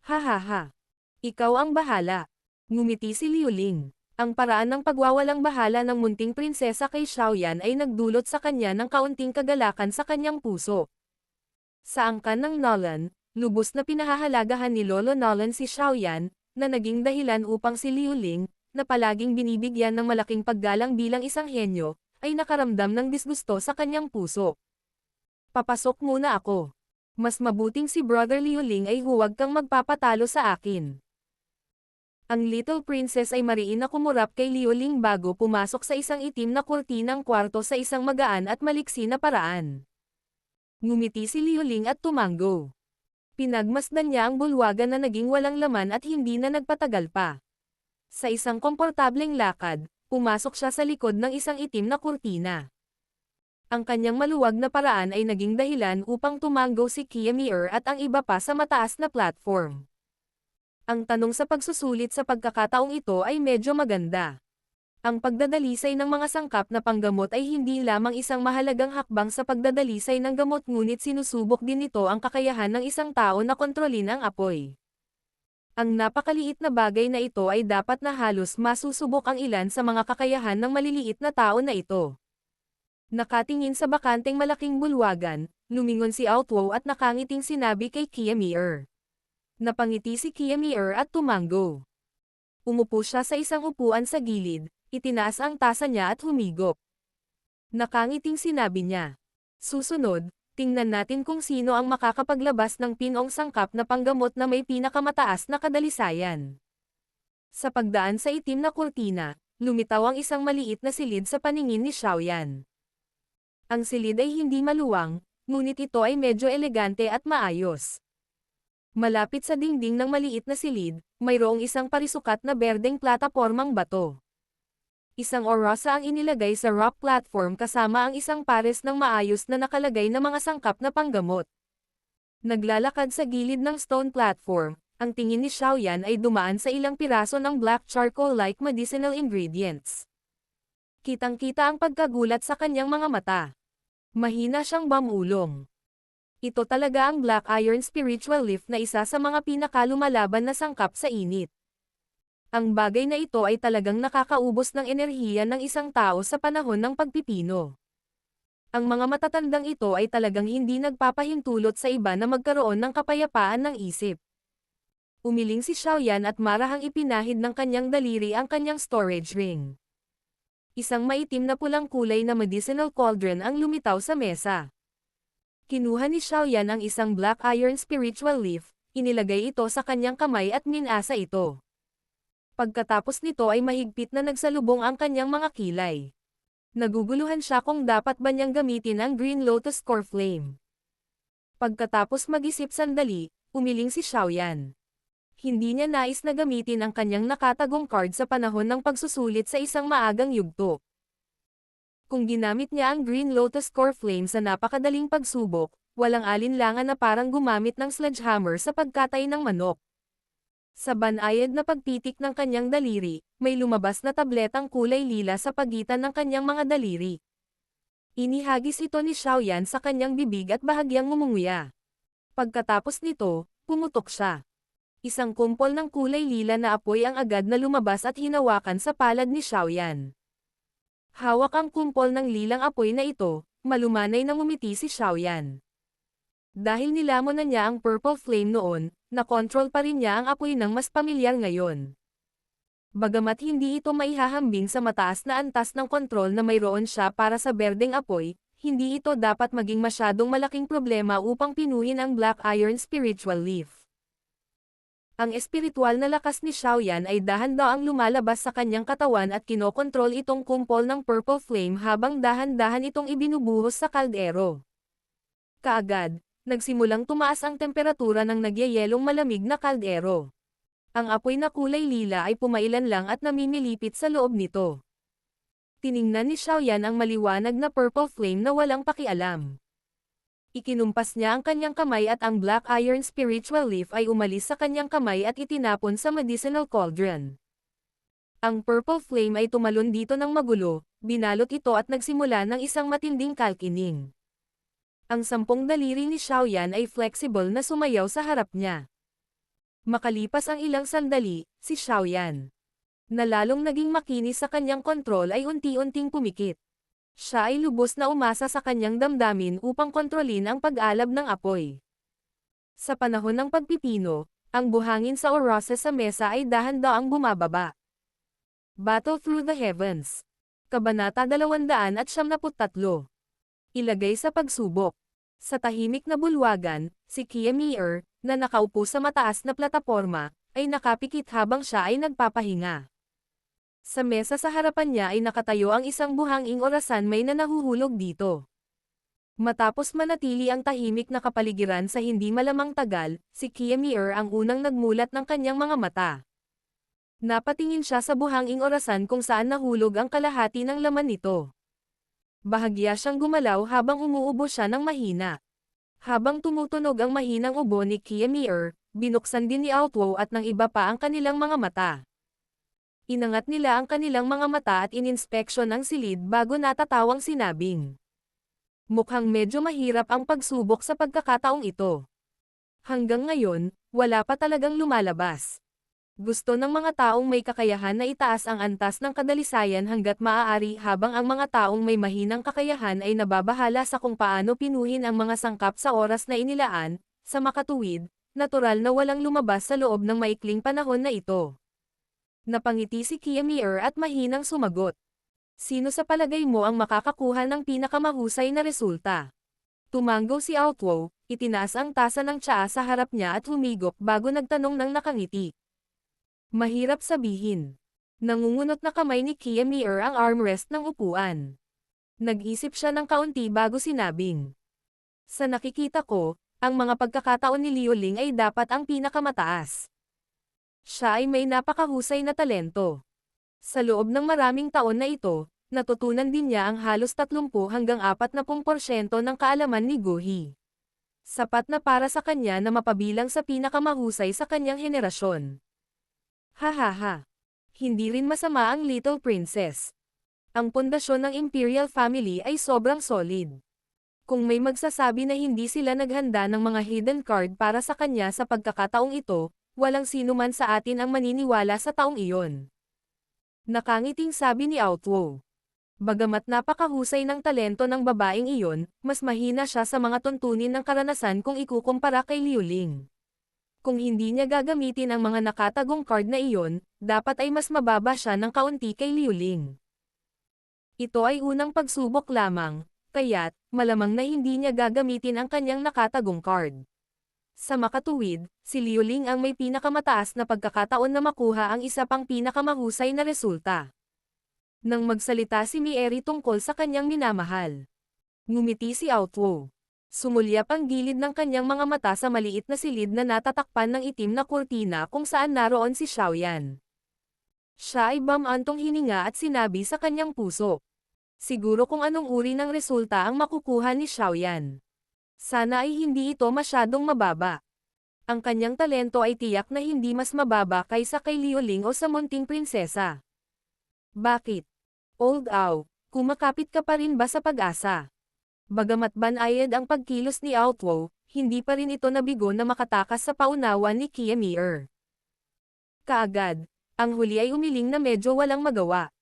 Speaker 1: Hahaha. Ikaw ang bahala. Ngumiti si Liuling. Ang paraan ng pagwawalang bahala ng munting prinsesa kay Xiaoyan ay nagdulot sa kanya ng kaunting kagalakan sa kanyang puso. Sa angkan ng Nolan, lubos na pinahahalagahan ni Lolo Nolan si Xiaoyan, na naging dahilan upang si Liuling, na palaging binibigyan ng malaking paggalang bilang isang henyo, ay nakaramdam ng disgusto sa kanyang puso. Papasok muna ako. Mas mabuting si Brother Liuling ay huwag kang magpapatalo sa akin. Ang little princess ay mariin na kumurap kay Liuling bago pumasok sa isang itim na kurtinang kwarto sa isang magaan at maliksi na paraan. Ngumiti si Liuling at tumango. Pinagmasdan niya ang bulwagan na naging walang laman at hindi na nagpatagal pa. Sa isang komportableng lakad, pumasok siya sa likod ng isang itim na kurtina. Ang kanyang maluwag na paraan ay naging dahilan upang tumango si Kiamier at ang iba pa sa mataas na platform. Ang tanong sa pagsusulit sa pagkakataong ito ay medyo maganda. Ang pagdadalisay ng mga sangkap na panggamot ay hindi lamang isang mahalagang hakbang sa pagdadalisay ng gamot ngunit sinusubok din nito ang kakayahan ng isang tao na kontrolin ang apoy. Ang napakaliit na bagay na ito ay dapat na halos masusubok ang ilan sa mga kakayahan ng maliliit na tao na ito. Nakatingin sa bakanteng malaking bulwagan, lumingon si Outwo at nakangiting sinabi kay Kiamier. Napangiti si Kiamier at tumango. Umupo siya sa isang upuan sa gilid, itinaas ang tasa niya at humigop. Nakangiting sinabi niya. Susunod, Tingnan natin kung sino ang makakapaglabas ng pinong sangkap na panggamot na may pinakamataas na kadalisayan. Sa pagdaan sa itim na kurtina, lumitaw ang isang maliit na silid sa paningin ni Xiaoyan. Ang silid ay hindi maluwang, ngunit ito ay medyo elegante at maayos. Malapit sa dingding ng maliit na silid, mayroong isang parisukat na berdeng platapormang bato. Isang orasa ang inilagay sa rock platform kasama ang isang pares ng maayos na nakalagay na mga sangkap na panggamot. Naglalakad sa gilid ng stone platform, ang tingin ni Xiaoyan ay dumaan sa ilang piraso ng black charcoal-like medicinal ingredients. Kitang-kita ang pagkagulat sa kanyang mga mata. Mahina siyang bamulong. Ito talaga ang Black Iron Spiritual Leaf na isa sa mga pinakalumalaban na sangkap sa init. Ang bagay na ito ay talagang nakakaubos ng enerhiya ng isang tao sa panahon ng pagpipino. Ang mga matatandang ito ay talagang hindi nagpapahintulot sa iba na magkaroon ng kapayapaan ng isip. Umiling si Xiaoyan at marahang ipinahid ng kanyang daliri ang kanyang storage ring. Isang maitim na pulang kulay na medicinal cauldron ang lumitaw sa mesa. Kinuha ni Xiaoyan ang isang Black Iron Spiritual Leaf, inilagay ito sa kanyang kamay at minasa ito. Pagkatapos nito ay mahigpit na nagsalubong ang kanyang mga kilay. Naguguluhan siya kung dapat ba niyang gamitin ang Green Lotus Core Flame. Pagkatapos mag-isip sandali, umiling si Xiaoyan. Hindi niya nais na gamitin ang kanyang nakatagong card sa panahon ng pagsusulit sa isang maagang yugto. Kung ginamit niya ang Green Lotus Core Flame sa napakadaling pagsubok, walang alinlangan na parang gumamit ng sledgehammer sa pagkatay ng manok. Sa banayad na pagpitik ng kanyang daliri, may lumabas na tabletang kulay lila sa pagitan ng kanyang mga daliri. Inihagis ito ni Xiaoyan sa kanyang bibig at bahagyang ngumunguya. Pagkatapos nito, pumutok siya. Isang kumpol ng kulay lila na apoy ang agad na lumabas at hinawakan sa palad ni Xiaoyan. Hawak ang kumpol ng lilang apoy na ito, malumanay na ngumiti si Xiaoyan. Dahil nilamon na niya ang purple flame noon, nakontrol pa rin niya ang apoy ng mas pamilyar ngayon. Bagamat hindi ito maihahambing sa mataas na antas ng kontrol na mayroon siya para sa berdeng apoy, hindi ito dapat maging masyadong malaking problema upang pinuhin ang Black Iron Spiritual Leaf. Ang espiritual na lakas ni Xiaoyan ay dahan-dahang lumalabas sa kanyang katawan at kinokontrol itong kumpol ng purple flame habang dahan-dahan itong ibinubuhos sa kaldero. Kaagad, nagsimulang tumaas ang temperatura ng nagyayelong malamig na kaldero. Ang apoy na kulay lila ay pumailan lang at namimilipit sa loob nito. Tiningnan ni Xiaoyan ang maliwanag na purple flame na walang pakialam. Ikinumpas niya ang kanyang kamay at ang Black Iron Spiritual Leaf ay umalis sa kanyang kamay at itinapon sa medicinal cauldron. Ang purple flame ay tumalon dito ng magulo, binalot ito at nagsimula ng isang matinding kalkining. Ang 10 daliri ni Xiaoyan ay flexible na sumayaw sa harap niya. Makalipas ang ilang sandali, si Xiaoyan, na lalong naging makinis sa kanyang kontrol ay unti-unting pumikit. Siya ay lubos na umasa sa kanyang damdamin upang kontrolin ang pag-alab ng apoy. Sa panahon ng pagpipino, ang buhangin sa orasa sa mesa ay dahan-daang bumababa. Battle Through the Heavens. Kabanata 273. Ilagay sa pagsubok. Sa tahimik na bulwagan, si Kiamier, na nakaupo sa mataas na plataporma, ay nakapikit habang siya ay nagpapahinga. Sa mesa sa harapan niya ay nakatayo ang isang buhanging orasan may nahuhulog dito. Matapos manatili ang tahimik na kapaligiran sa hindi malamang tagal, si Kiamier ang unang nagmulat ng kanyang mga mata. Napatingin siya sa buhanging orasan kung saan nahulog ang kalahati ng laman nito. Bahagya siyang gumalaw habang umuubo siya ng mahina. Habang tumutunog ang mahinang ubo ni Kiamier, binuksan din ni Outwo at ng iba pa ang kanilang mga mata. Inangat nila ang kanilang mga mata at ininspeksyon ang silid bago natatawang sinabing. Mukhang medyo mahirap ang pagsubok sa pagkakataong ito. Hanggang ngayon, wala pa talagang lumalabas. Gusto ng mga taong may kakayahan na itaas ang antas ng kadalisayan hanggat maaari habang ang mga taong may mahinang kakayahan ay nababahala sa kung paano pinuhin ang mga sangkap sa oras na inilaan, sa makatuwid, natural na walang lumabas sa loob ng maikling panahon na ito. Napangiti si Kiamier at mahinang sumagot. Sino sa palagay mo ang makakakuha ng pinakamahusay na resulta? Tumango si Outwo, itinaas ang tasa ng tsaa sa harap niya at humigop bago nagtanong ng nakangiti. Mahirap sabihin. Nangungunot na kamay ni Kiamier ang armrest ng upuan. Nag-isip siya ng kaunti bago sinabing. Sa nakikita ko, ang mga pagkakataon ni Liuling ay dapat ang pinakamataas. Siya ay may napakahusay na talento. Sa loob ng maraming taon na ito, natutunan din niya ang halos 30 hanggang 40% ng kaalaman ni Gohi. Sapat na para sa kanya na mapabilang sa pinakamahusay sa kanyang henerasyon. Hahaha. Hindi rin masama ang Little Princess. Ang pundasyon ng Imperial Family ay sobrang solid. Kung may magsasabi na hindi sila naghanda ng mga hidden card para sa kanya sa pagkakataong ito, walang sino man sa atin ang maniniwala sa taong iyon. Nakangiting sabi ni Outwo. Bagamat napakahusay ng talento ng babaeng iyon, mas mahina siya sa mga tuntunin ng karanasan kung ikukumpara kay Liuling. Kung hindi niya gagamitin ang mga nakatagong card na iyon, dapat ay mas mababa siya ng kaunti kay Liuling. Ito ay unang pagsubok lamang, kaya't malamang na hindi niya gagamitin ang kanyang nakatagong card. Sa makatuwid, si Liuling ang may pinakamataas na pagkakataon na makuha ang isa pang pinakamahusay na resulta. Nang magsalita si Mieri tungkol sa kanyang minamahal. Ngumiti si Outwo. Sumulyap ang gilid ng kanyang mga mata sa maliit na silid na natatakpan ng itim na kurtina kung saan naroon si Xiaoyan. Siya ay bamantong hininga at sinabi sa kanyang puso. Siguro kung anong uri ng resulta ang makukuha ni Xiaoyan. Sana ay hindi ito masyadong mababa. Ang kanyang talento ay tiyak na hindi mas mababa kaysa kay Liuling o sa munting prinsesa. Bakit? Old Au, kumakapit ka pa rin ba sa pag-asa? Bagamat banayad ang pagkilos ni Outwo, hindi pa rin ito nabigo na makatakas sa paunawan ni Kiamier. Kaagad, ang huli ay umiling na medyo walang magawa.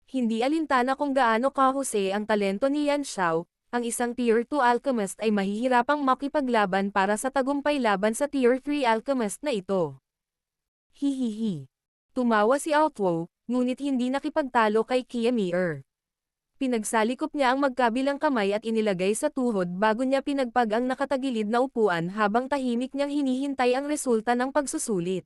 Speaker 1: Hindi alintana kung gaano kahusay ang talento ni Yan Xiao, ang isang Tier 2 alchemist ay mahihirapang makipaglaban para sa tagumpay laban sa Tier 3 alchemist na ito. Hihihi. Tumawa si Outwo, ngunit hindi nakipagtalo kay Kiamier. Pinagsalikop niya ang magkabilang kamay at inilagay sa tuhod bago niya pinagpag ang nakatagilid na upuan habang tahimik niyang hinihintay ang resulta ng pagsusulit.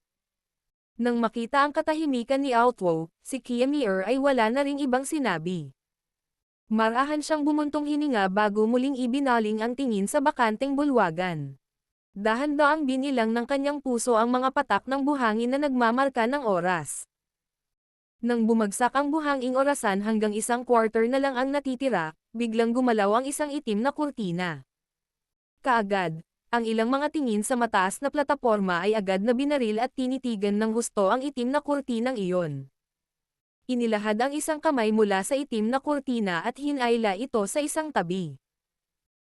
Speaker 1: Nang makita ang katahimikan ni Outwo, si Kiamier ay wala na ring ibang sinabi. Marahan siyang bumuntong hininga bago muling ibinaling ang tingin sa bakanteng bulwagan. Dahan-daang binilang ng kanyang puso ang mga patak ng buhangin na nagmamarka ng oras. Nang bumagsak ang buhanging orasan hanggang 1/4 na lang ang natitira, biglang gumalaw ang isang itim na kurtina. Kaagad, ang ilang mga tingin sa mataas na plataporma ay agad na binaril at tinitigan ng husto ang itim na kurtinang iyon. Inilahad ang isang kamay mula sa itim na kurtina at hinayla ito sa isang tabi.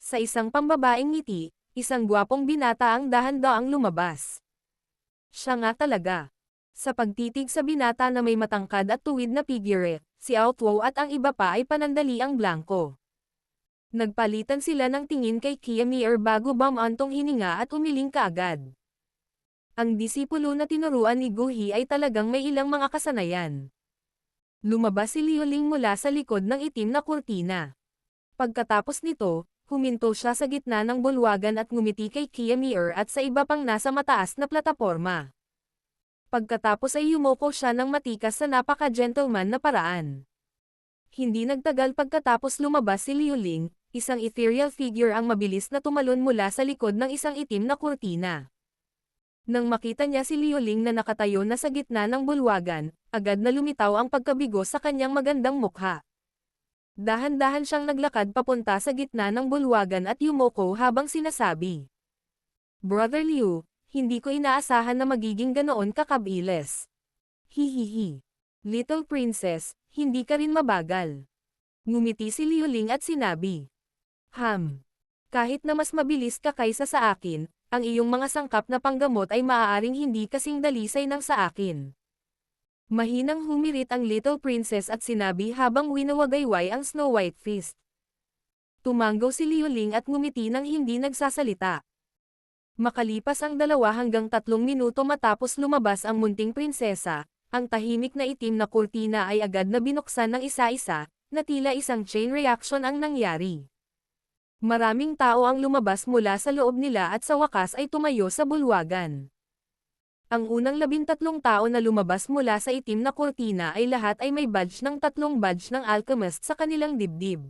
Speaker 1: Sa isang pambabaeng ngiti, isang gwapong binata ang dahan-daang lumabas. Siya nga talaga. Sa pagtitig sa binata na may matangkad at tuwid na figure, si Outwo at ang iba pa ay panandaliang blanko. Nagpalitan sila ng tingin kay Kiamier bago bamantong hininga at umiling kaagad. Ang disipulo na tinuruan ni Gohi ay talagang may ilang mga kasanayan. Lumabas si Liuling mula sa likod ng itim na kurtina. Pagkatapos nito, huminto siya sa gitna ng bulwagan at ngumiti kay Kiamier at sa iba pang nasa mataas na plataporma. Pagkatapos ay yumoko siya ng matikas sa napaka-gentleman na paraan. Hindi nagtagal pagkatapos lumabas si Liuling, isang ethereal figure ang mabilis na tumalon mula sa likod ng isang itim na kurtina. Nang makita niya si Liuling na nakatayo na sa gitna ng bulwagan, agad na lumitaw ang pagkabigo sa kanyang magandang mukha. Dahan-dahan siyang naglakad papunta sa gitna ng bulwagan at yumoko habang sinasabi. Brother Liu, hindi ko inaasahan na magiging ganoon kakabilis. Hihihi. Little Princess, hindi ka rin mabagal. Ngumiti si Liuling at sinabi. Kahit na mas mabilis ka kaysa sa akin, ang iyong mga sangkap na panggamot ay maaaring hindi kasing dalisay ng sa akin. Mahinang humirit ang Little Princess at sinabi habang winawagayway ang Snow White Fist. Tumango si Liuling at ngumiti nang hindi nagsasalita. Makalipas ang 2 hanggang 3 minuto matapos lumabas ang munting prinsesa, ang tahimik na itim na kurtina ay agad na binuksan ng isa-isa, na tila isang chain reaction ang nangyari. Maraming tao ang lumabas mula sa loob nila at sa wakas ay tumayo sa bulwagan. Ang unang 13 tao na lumabas mula sa itim na kurtina ay lahat ay may badge ng 3 badge ng alchemist sa kanilang dibdib.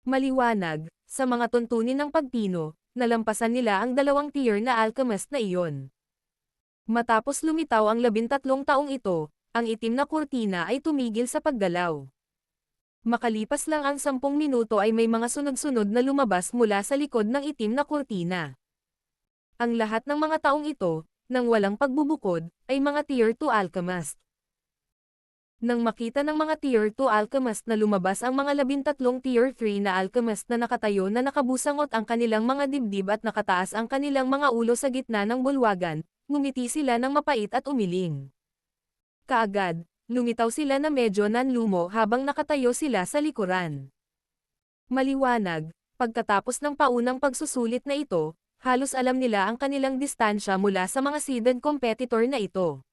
Speaker 1: Maliwanag, sa mga tuntunin ng pagpino, nalampasan nila ang 2 tier na alchemist na iyon. Matapos lumitaw ang 13 taong ito, ang itim na kurtina ay tumigil sa paggalaw. Makalipas lang ang 10 minuto ay may mga sunod-sunod na lumabas mula sa likod ng itim na kurtina. Ang lahat ng mga taong ito, nang walang pagbubukod, ay mga Tier 2 alchemist. Nang makita ng mga Tier 2 alchemist na lumabas ang mga 13 Tier 3 na alchemist na nakatayo na nakabusangot ang kanilang mga dibdib at nakataas ang kanilang mga ulo sa gitna ng bulwagan, ngumiti sila ng mapait at umiling. Kaagad, lumitaw sila na medyo nanlumo habang nakatayo sila sa likuran. Maliwanag, pagkatapos ng paunang pagsusulit na ito, halos alam nila ang kanilang distansya mula sa mga seeded competitor na ito.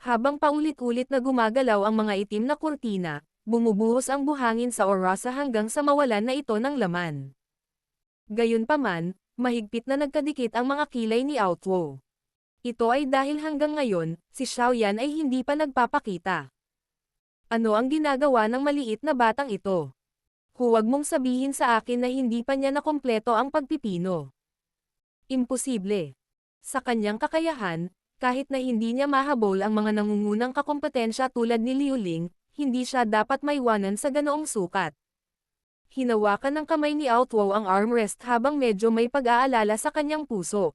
Speaker 1: Habang paulit-ulit na gumagalaw ang mga itim na kurtina, bumubuhos ang buhangin sa Orasa hanggang sa mawalan na ito ng laman. Gayunpaman, mahigpit na nagkadikit ang mga kilay ni Outwo. Ito ay dahil hanggang ngayon, si Xiaoyan ay hindi pa nagpapakita. Ano ang ginagawa ng maliit na batang ito? Huwag mong sabihin sa akin na hindi pa niya nakumpleto ang pagpipino. Imposible. Sa kanyang kakayahan, kahit na hindi niya mahabol ang mga nangungunang kakompetensya tulad ni Liu Ling, hindi siya dapat maiwanan sa ganoong sukat. Hinawakan ng kamay ni Outwo ang armrest habang medyo may pag-aalala sa kanyang puso.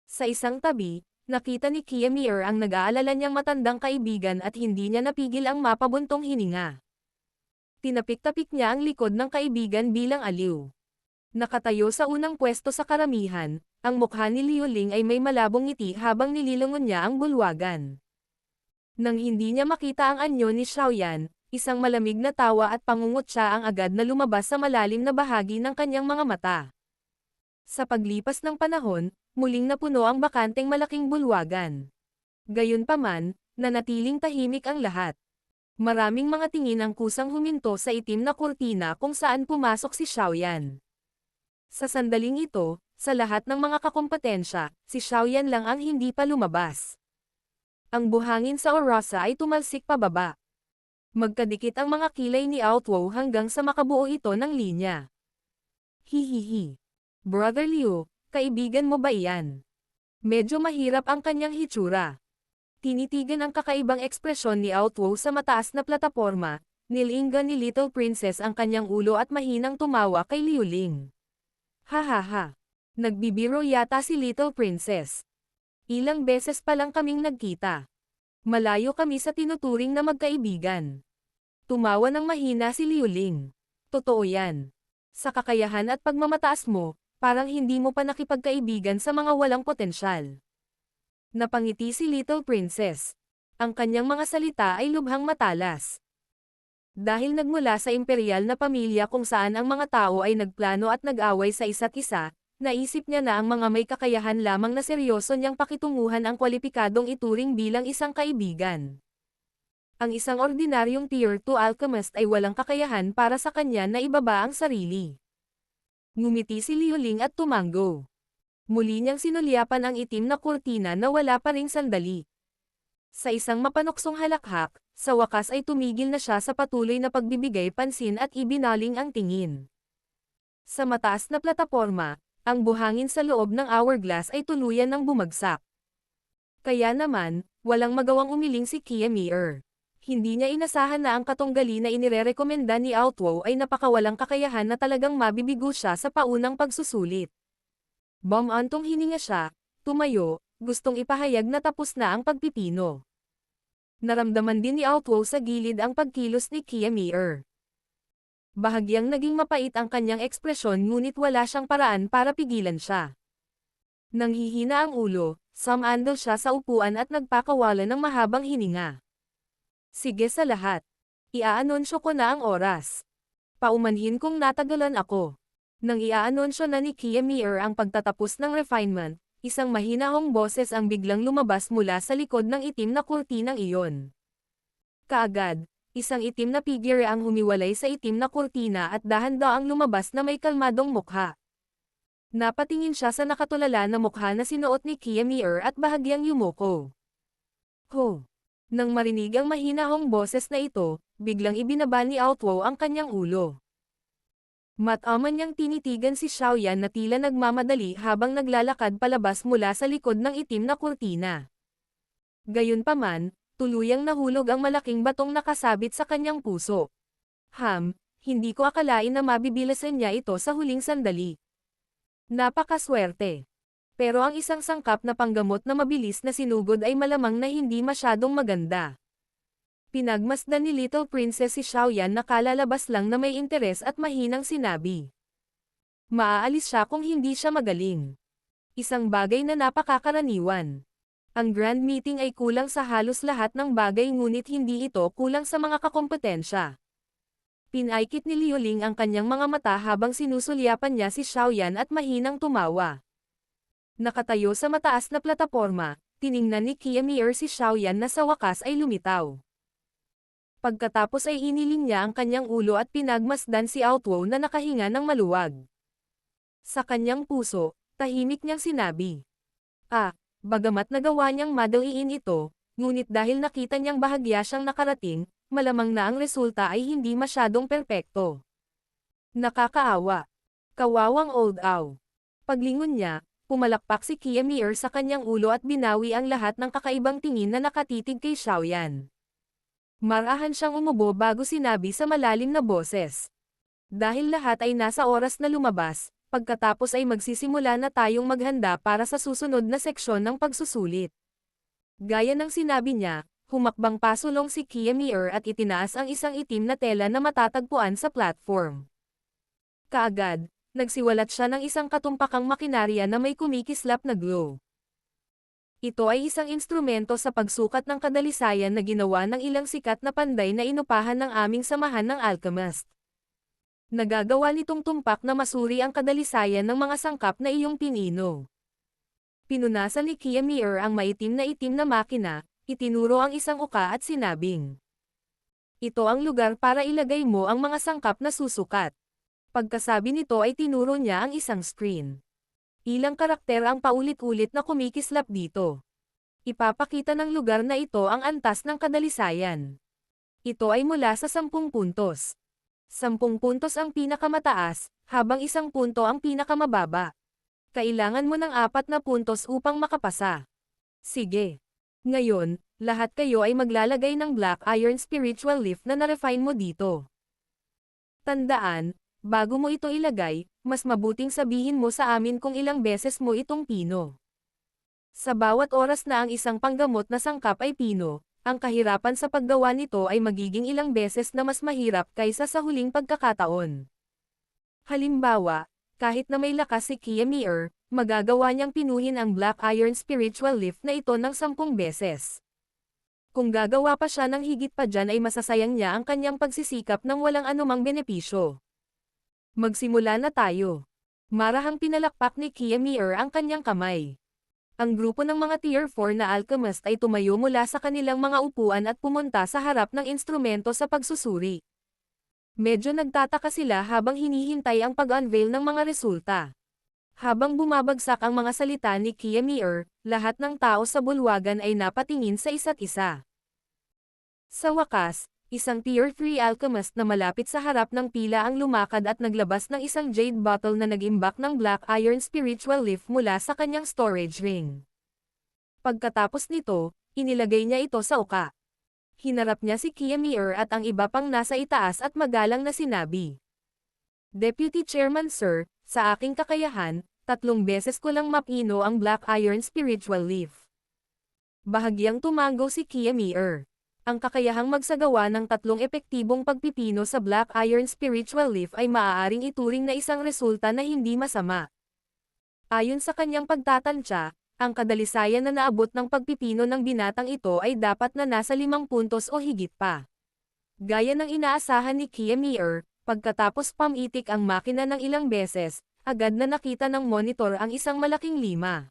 Speaker 1: Sa isang tabi, nakita ni Kiamir ang nag-aalala niyang matandang kaibigan at hindi niya napigil ang mapabuntong hininga. Tinapik-tapik niya ang likod ng kaibigan bilang aliw. Nakatayo sa unang pwesto sa karamihan, ang mukha ni Liu Ling ay may malabong ngiti habang nililangon niya ang bulwagan. Nang hindi niya makita ang anyo ni Xiaoyan, isang malamig na tawa at pangungot siya ang agad na lumabas sa malalim na bahagi ng kanyang mga mata. Sa paglipas ng panahon, muling napuno ang bakanteng malaking bulwagan. Gayunpaman, nanatiling tahimik ang lahat. Maraming mga tingin ang kusang huminto sa itim na kurtina kung saan pumasok si Xiaoyan. Sa sandaling ito, sa lahat ng mga kakompetensya, si Xiaoyan lang ang hindi pa lumabas. Ang buhangin sa Orasa ay tumalsik pababa. Magkadikit ang mga kilay ni Outwo hanggang sa makabuo ito ng linya. Hihihi. Brother Liu, kaibigan mo ba iyan? Medyo mahirap ang kanyang hitsura. Tinitigan ang kakaibang ekspresyon ni Outwo sa mataas na plataporma, nilingan ni Little Princess ang kanyang ulo at mahinang tumawa kay Liu Ling. Hahaha. Nagbibiro yata si Little Princess. Ilang beses pa lang kaming nagkita. Malayo kami sa tinuturing na magkaibigan. Tumawa ng mahina si Liu Ling. Totoo yan. Sa kakayahan at pagmamataas mo, parang hindi mo pa nakipagkaibigan sa mga walang potensyal. Napangiti si Little Princess. Ang kanyang mga salita ay lubhang matalas. Dahil nagmula sa imperial na pamilya kung saan ang mga tao ay nagplano at nag-away sa isa't isa, naisip niya na ang mga may kakayahan lamang na seryoso niyang pakitunguhan ang kwalipikadong ituring bilang isang kaibigan. Ang isang ordinaryong Tier 2 alchemist ay walang kakayahan para sa kanya na ibaba ang sarili. Ngumiti si Liu Ling at tumanggo. Muli niyang sinulyapan ang itim na kurtina na wala pa ring sandali. Sa isang mapanuksong halakhak, sa wakas ay tumigil na siya sa patuloy na pagbibigay pansin at ibinaling ang tingin. Sa mataas na plataporma, ang buhangin sa loob ng hourglass ay tuluyan ng bumagsak. Kaya naman, walang magawang umiling si Kiamir. Hindi niya inasahan na ang katunggali na inirerekomenda ni Outwo ay napakawalang kakayahan na talagang mabibigo siya sa paunang pagsusulit. Bumantong hininga siya, tumayo, gustong ipahayag na tapos na ang pagpipino. Naramdaman din ni Outwo sa gilid ang pagkilos ni Kiamir. Bahagyang naging mapait ang kanyang ekspresyon ngunit wala siyang paraan para pigilan siya. Nanghihina ang ulo, sumandal siya sa upuan at nagpakawala ng mahabang hininga. Sige sa lahat. Iaanunsyo ko na ang oras. Paumanhin kung natagalan ako. Nang iaanunsyo na ni Kiamir ang pagtatapos ng refinement, isang mahinahong boses ang biglang lumabas mula sa likod ng itim na kurtinang iyon. Kaagad, Isang itim na figure ang humiwalay sa itim na kurtina at dahan-daang lumabas na may kalmadong mukha. Napatingin siya sa nakatulala na mukha na sinuot ni Kiamier at bahagyang yumuko. Ho! Nang marinig ang mahinahong boses na ito, biglang ibinaba ni Outwo ang kanyang ulo. Mataman niyang tinitigan si Xiaoyan na tila nagmamadali habang naglalakad palabas mula sa likod ng itim na kurtina. Gayunpaman, tuluyang nahulog ang malaking batong nakasabit sa kanyang puso. Hindi ko akalain na mabibilasan niya ito sa huling sandali. Napakaswerte. Pero ang isang sangkap na panggamot na mabilis na sinugod ay malamang na hindi masyadong maganda. Pinagmasdan ni Little Princess si Xiaoyan na kalalabas lang na may interes at mahinang sinabi. Maaalis siya kung hindi siya magaling. Isang bagay na napakakaraniwan. Ang grand meeting ay kulang sa halos lahat ng bagay ngunit hindi ito kulang sa mga kakompetensya. Pinaikit ni Liuling ang kanyang mga mata habang sinusulyapan niya si Xiaoyan at mahinang tumawa. Nakatayo sa mataas na plataporma, tiningnan ni Kiamier si Xiaoyan na sa wakas ay lumitaw. Pagkatapos ay hiniling niya ang kanyang ulo at pinagmasdan si Outwo na nakahinga ng maluwag. Sa kanyang puso, tahimik niyang sinabi. Bagamat nagawa niyang madaliin ito, ngunit dahil nakita niyang bahagya siyang nakarating, malamang na ang resulta ay hindi masyadong perpekto. Nakakaawa. Kawawang old ow. Paglingon niya, pumalakpak si Kiamier sa kanyang ulo at binawi ang lahat ng kakaibang tingin na nakatitig kay Xiaoyan. Marahan siyang umubo bago sinabi sa malalim na boses. Dahil lahat ay nasa oras na lumabas, pagkatapos ay magsisimula na tayong maghanda para sa susunod na seksyon ng pagsusulit. Gaya ng sinabi niya, humakbang pasulong si Kiamier at itinaas ang isang itim na tela na matatagpuan sa platform. Kaagad, nagsiwalat siya ng isang katumpakang makinarya na may kumikislap na glow. Ito ay isang instrumento sa pagsukat ng kadalisayan na ginawa ng ilang sikat na panday na inupahan ng aming samahan ng alchemist. Nagagawa nitong tumpak na masuri ang kadalisayan ng mga sangkap na iyong pinino. Pinunasan ni Kiamier ang maitim na makina, itinuro ang isang uka at sinabing. Ito ang lugar para ilagay mo ang mga sangkap na susukat. Pagkasabi nito ay tinuro niya ang isang screen. Ilang karakter ang paulit-ulit na kumikislap dito. Ipapakita ng lugar na ito ang antas ng kadalisayan. Ito ay mula sa 10 puntos. 10 puntos ang pinakamataas, habang 1 punto ang pinakamababa. Kailangan mo ng 4 na puntos upang makapasa. Sige. Ngayon, lahat kayo ay maglalagay ng Black Iron Spiritual Leaf na na-refine mo dito. Tandaan, bago mo ito ilagay, mas mabuting sabihin mo sa amin kung ilang beses mo itong pino. Sa bawat oras na ang isang panggamot na sangkap ay pino, ang kahirapan sa paggawa nito ay magiging ilang beses na mas mahirap kaysa sa huling pagkakataon. Halimbawa, kahit na may lakas si Kiamier, magagawa niyang pinuhin ang Black Iron Spiritual Leaf na ito ng 10 beses. Kung gagawa pa siya ng higit pa dyan ay masasayang niya ang kanyang pagsisikap ng walang anumang benepisyo. Magsimula na tayo. Marahang pinalakpak ni Kiamier ang kanyang kamay. Ang grupo ng mga Tier 4 na alchemist ay tumayo mula sa kanilang mga upuan at pumunta sa harap ng instrumento sa pagsusuri. Medyo nagtataka sila habang hinihintay ang pag-unveil ng mga resulta. Habang bumabagsak ang mga salita ni Kiamier, lahat ng tao sa bulwagan ay napatingin sa isa't isa. Sa wakas, isang Tier 3 alchemist na malapit sa harap ng pila ang lumakad at naglabas ng isang jade bottle na nag-imbak ng Black Iron Spiritual Leaf mula sa kanyang storage ring. Pagkatapos nito, inilagay niya ito sa uka. Hinarap niya si Kiamier at ang iba pang nasa itaas at magalang na sinabi. Deputy Chairman Sir, sa aking kakayahan, 3 beses ko lang mapino ang Black Iron Spiritual Leaf. Bahagyang tumango si Kiamier. Ang kakayahang magsagawa ng 3 epektibong pagpipino sa Black Iron Spiritual Leaf ay maaaring ituring na isang resulta na hindi masama. Ayon sa kanyang pagtatantya, ang kadalisayan na naabot ng pagpipino ng binatang ito ay dapat na nasa 5 puntos o higit pa. Gaya ng inaasahan ni Kiamier, pagkatapos pamitik ang makina ng ilang beses, agad na nakita ng monitor ang isang malaking 5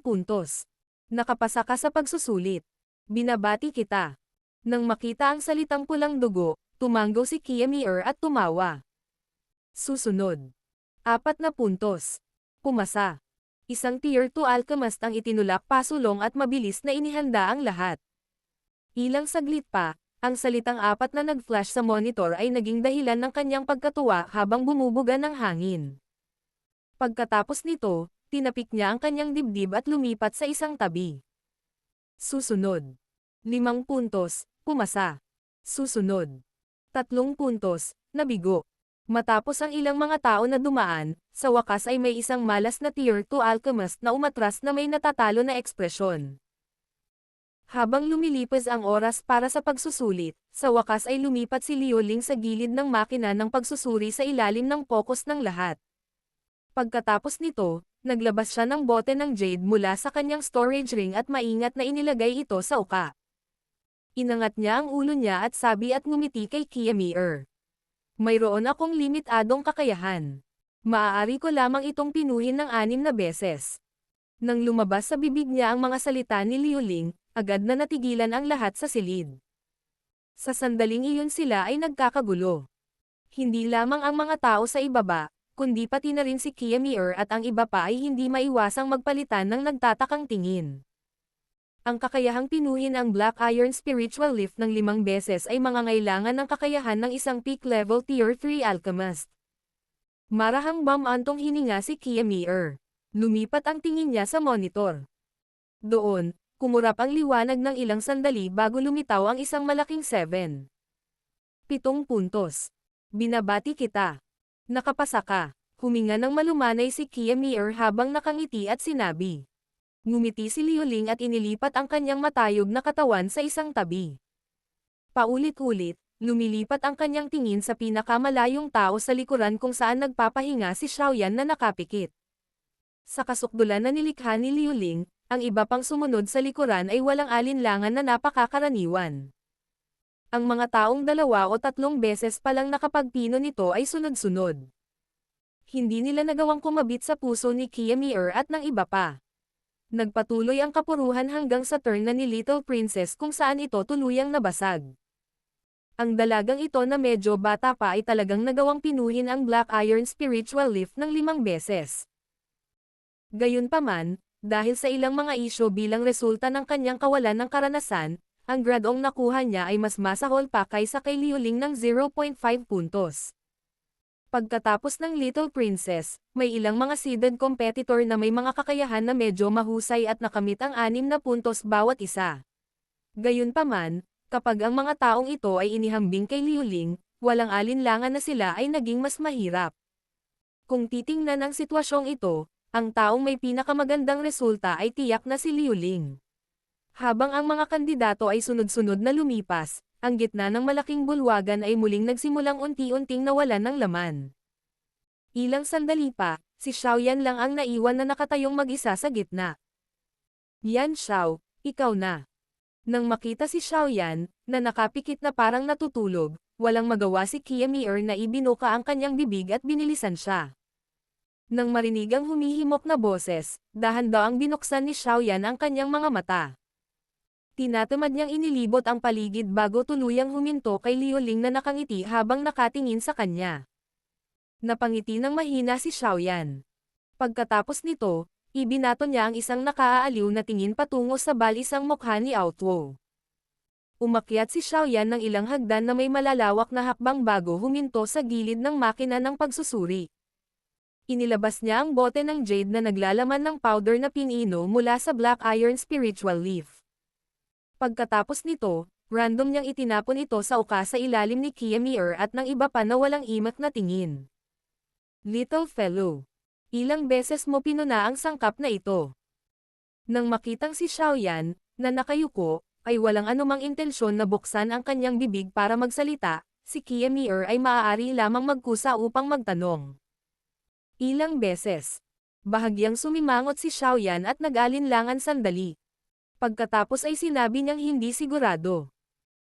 Speaker 1: puntos. Nakapasa ka sa pagsusulit. Binabati kita. Nang makita ang salitang pulang dugo, tumanggo si Kiamier at tumawa. Susunod. 4 na puntos. Pumasa. Isang Tier 2 alchemist ang itinulak pasulong at mabilis na inihanda ang lahat. Ilang saglit pa, ang salitang 4 na nag-flash sa monitor ay naging dahilan ng kanyang pagkatuwa habang bumubuga ng hangin. Pagkatapos nito, tinapik niya ang kanyang dibdib at lumipat sa isang tabi. Susunod. 5 puntos, pumasa. Susunod. 3 puntos, nabigo. Matapos ang ilang mga tao na dumaan, sa wakas ay may isang malas na Tier 2 alchemist na umatras na may natatalo na ekspresyon. Habang lumilipas ang oras para sa pagsusulit, sa wakas ay lumipat si Liuling sa gilid ng makina ng pagsusuri sa ilalim ng focus ng lahat. Pagkatapos nito, naglabas siya ng bote ng jade mula sa kanyang storage ring at maingat na inilagay ito sa uka. Inangat niya ang ulo niya at sabi at ngumiti kay Kiamier. Mayroon akong limitadong kakayahan. Maaari ko lamang itong pinuhin ng 6 na beses. Nang lumabas sa bibig niya ang mga salita ni Liuling, agad na natigilan ang lahat sa silid. Sa sandaling iyon sila ay nagkakagulo. Hindi lamang ang mga tao sa ibaba, kundi pati na rin si Kiamier at ang iba pa ay hindi maiwasang magpalitan ng nagtatakang tingin. Ang kakayahang pinuhin ang Black Iron Spiritual Lift ng 5 beses ay mangangailangan ng kakayahan ng isang peak level Tier 3 alchemist. Marahang bumantong hininga si Kiamier. Lumipat ang tingin niya sa monitor. Doon, kumurap ang liwanag ng ilang sandali bago lumitaw ang isang malaking 7. 7 puntos. Binabati kita. Nakapasa ka. Huminga ng malumanay si Kiamier habang nakangiti at sinabi. Ngumiti si Liuling at inilipat ang kanyang matayog na katawan sa isang tabi. Paulit-ulit, lumilipat ang kanyang tingin sa pinakamalayong tao sa likuran kung saan nagpapahinga si Xiaoyan na nakapikit. Sa kasukdulan na nilikha ni Liuling, ang iba pang sumunod sa likuran ay walang alinlangan na napakakaraniwan. Ang mga taong 2 o 3 beses palang nakapagpino nito ay sunod-sunod. Hindi nila nagawang kumabit sa puso ni Kiamier at ng iba pa. Nagpatuloy ang kapuruhan hanggang sa turn na ni Little Princess kung saan ito tuluyang nabasag. Ang dalagang ito na medyo bata pa ay talagang nagawang pinuhin ang Black Iron Spiritual Lift ng 5 beses. Gayunpaman, dahil sa ilang mga isyo bilang resulta ng kanyang kawalan ng karanasan, ang gradong nakuha niya ay mas masahol pa kaysa kay Liuling ng 0.5 puntos. Pagkatapos ng Little Princess, may ilang mga seeded competitor na may mga kakayahan na medyo mahusay at nakamit ang 6 na puntos bawat isa. Gayunpaman, kapag ang mga taong ito ay inihambing kay Liuling, walang alinlangan na sila ay naging mas mahirap. Kung titingnan ang sitwasyong ito, ang taong may pinakamagandang resulta ay tiyak na si Liuling. Habang ang mga kandidato ay sunod-sunod na lumipas, ang gitna ng malaking bulwagan ay muling nagsimulang unti-unting nawalan ng laman. Ilang sandali pa, si Xiaoyan lang ang naiwan na nakatayong mag-isa sa gitna. Yan Xiao, ikaw na. Nang makita si Xiaoyan, na nakapikit na parang natutulog, walang magawa si Kiamier na ibinuka ang kanyang bibig at binilisan siya. Nang marinig ang humihimok na boses, dahan-dahang binuksan ni Xiaoyan ang kanyang mga mata. Tinatamad niyang inilibot ang paligid bago tuluyang huminto kay Liuling na nakangiti habang nakatingin sa kanya. Napangiti ng mahina si Xiaoyan. Pagkatapos nito, ibinato niya ang isang nakaaaliw na tingin patungo sa balisang mukha ni Outwo. Umakyat si Xiaoyan ng ilang hagdan na may malalawak na hakbang bago huminto sa gilid ng makina ng pagsusuri. Inilabas niya ang bote ng jade na naglalaman ng powder na pinino mula sa Black Iron Spiritual Leaf. Pagkatapos nito, random niyang itinapon ito sa uka sa ilalim ni Kiamier at ng iba pa na walang imak na tingin. Little fellow. Ilang beses mo pinuna ang sangkap na ito. Nang makitang si Xiaoyan, na nakayuko, ay walang anumang intensyon na buksan ang kanyang bibig para magsalita, si Kiamier ay maaari lamang magkusa upang magtanong. Ilang beses. Bahagyang sumimangot si Xiaoyan at nag-alinlangan sandali. Pagkatapos ay sinabi niyang hindi sigurado.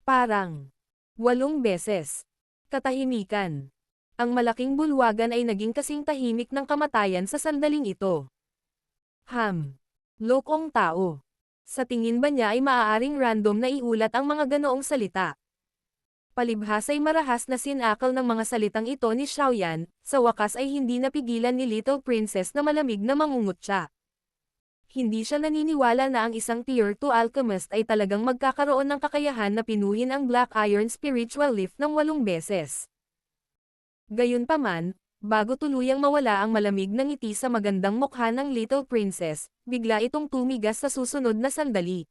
Speaker 1: Parang 8 beses. Katahimikan. Ang malaking bulwagan ay naging kasing tahimik ng kamatayan sa sandaling ito. Lokong tao. Sa tingin ba niya ay maaaring random na iulat ang mga ganoong salita? Palibhas ay marahas na sinakal ng mga salitang ito ni Xiaoyan, sa wakas ay hindi napigilan ni Little Princess na malamig na mangungutya. Hindi siya naniniwala na ang isang Tier 2 alchemist ay talagang magkakaroon ng kakayahan na pinuhin ang Black Iron Spiritual Leaf ng 8 beses. Gayunpaman, bago tuluyang mawala ang malamig na ngiti sa magandang mukha ng Little Princess, bigla itong tumigas sa susunod na sandali.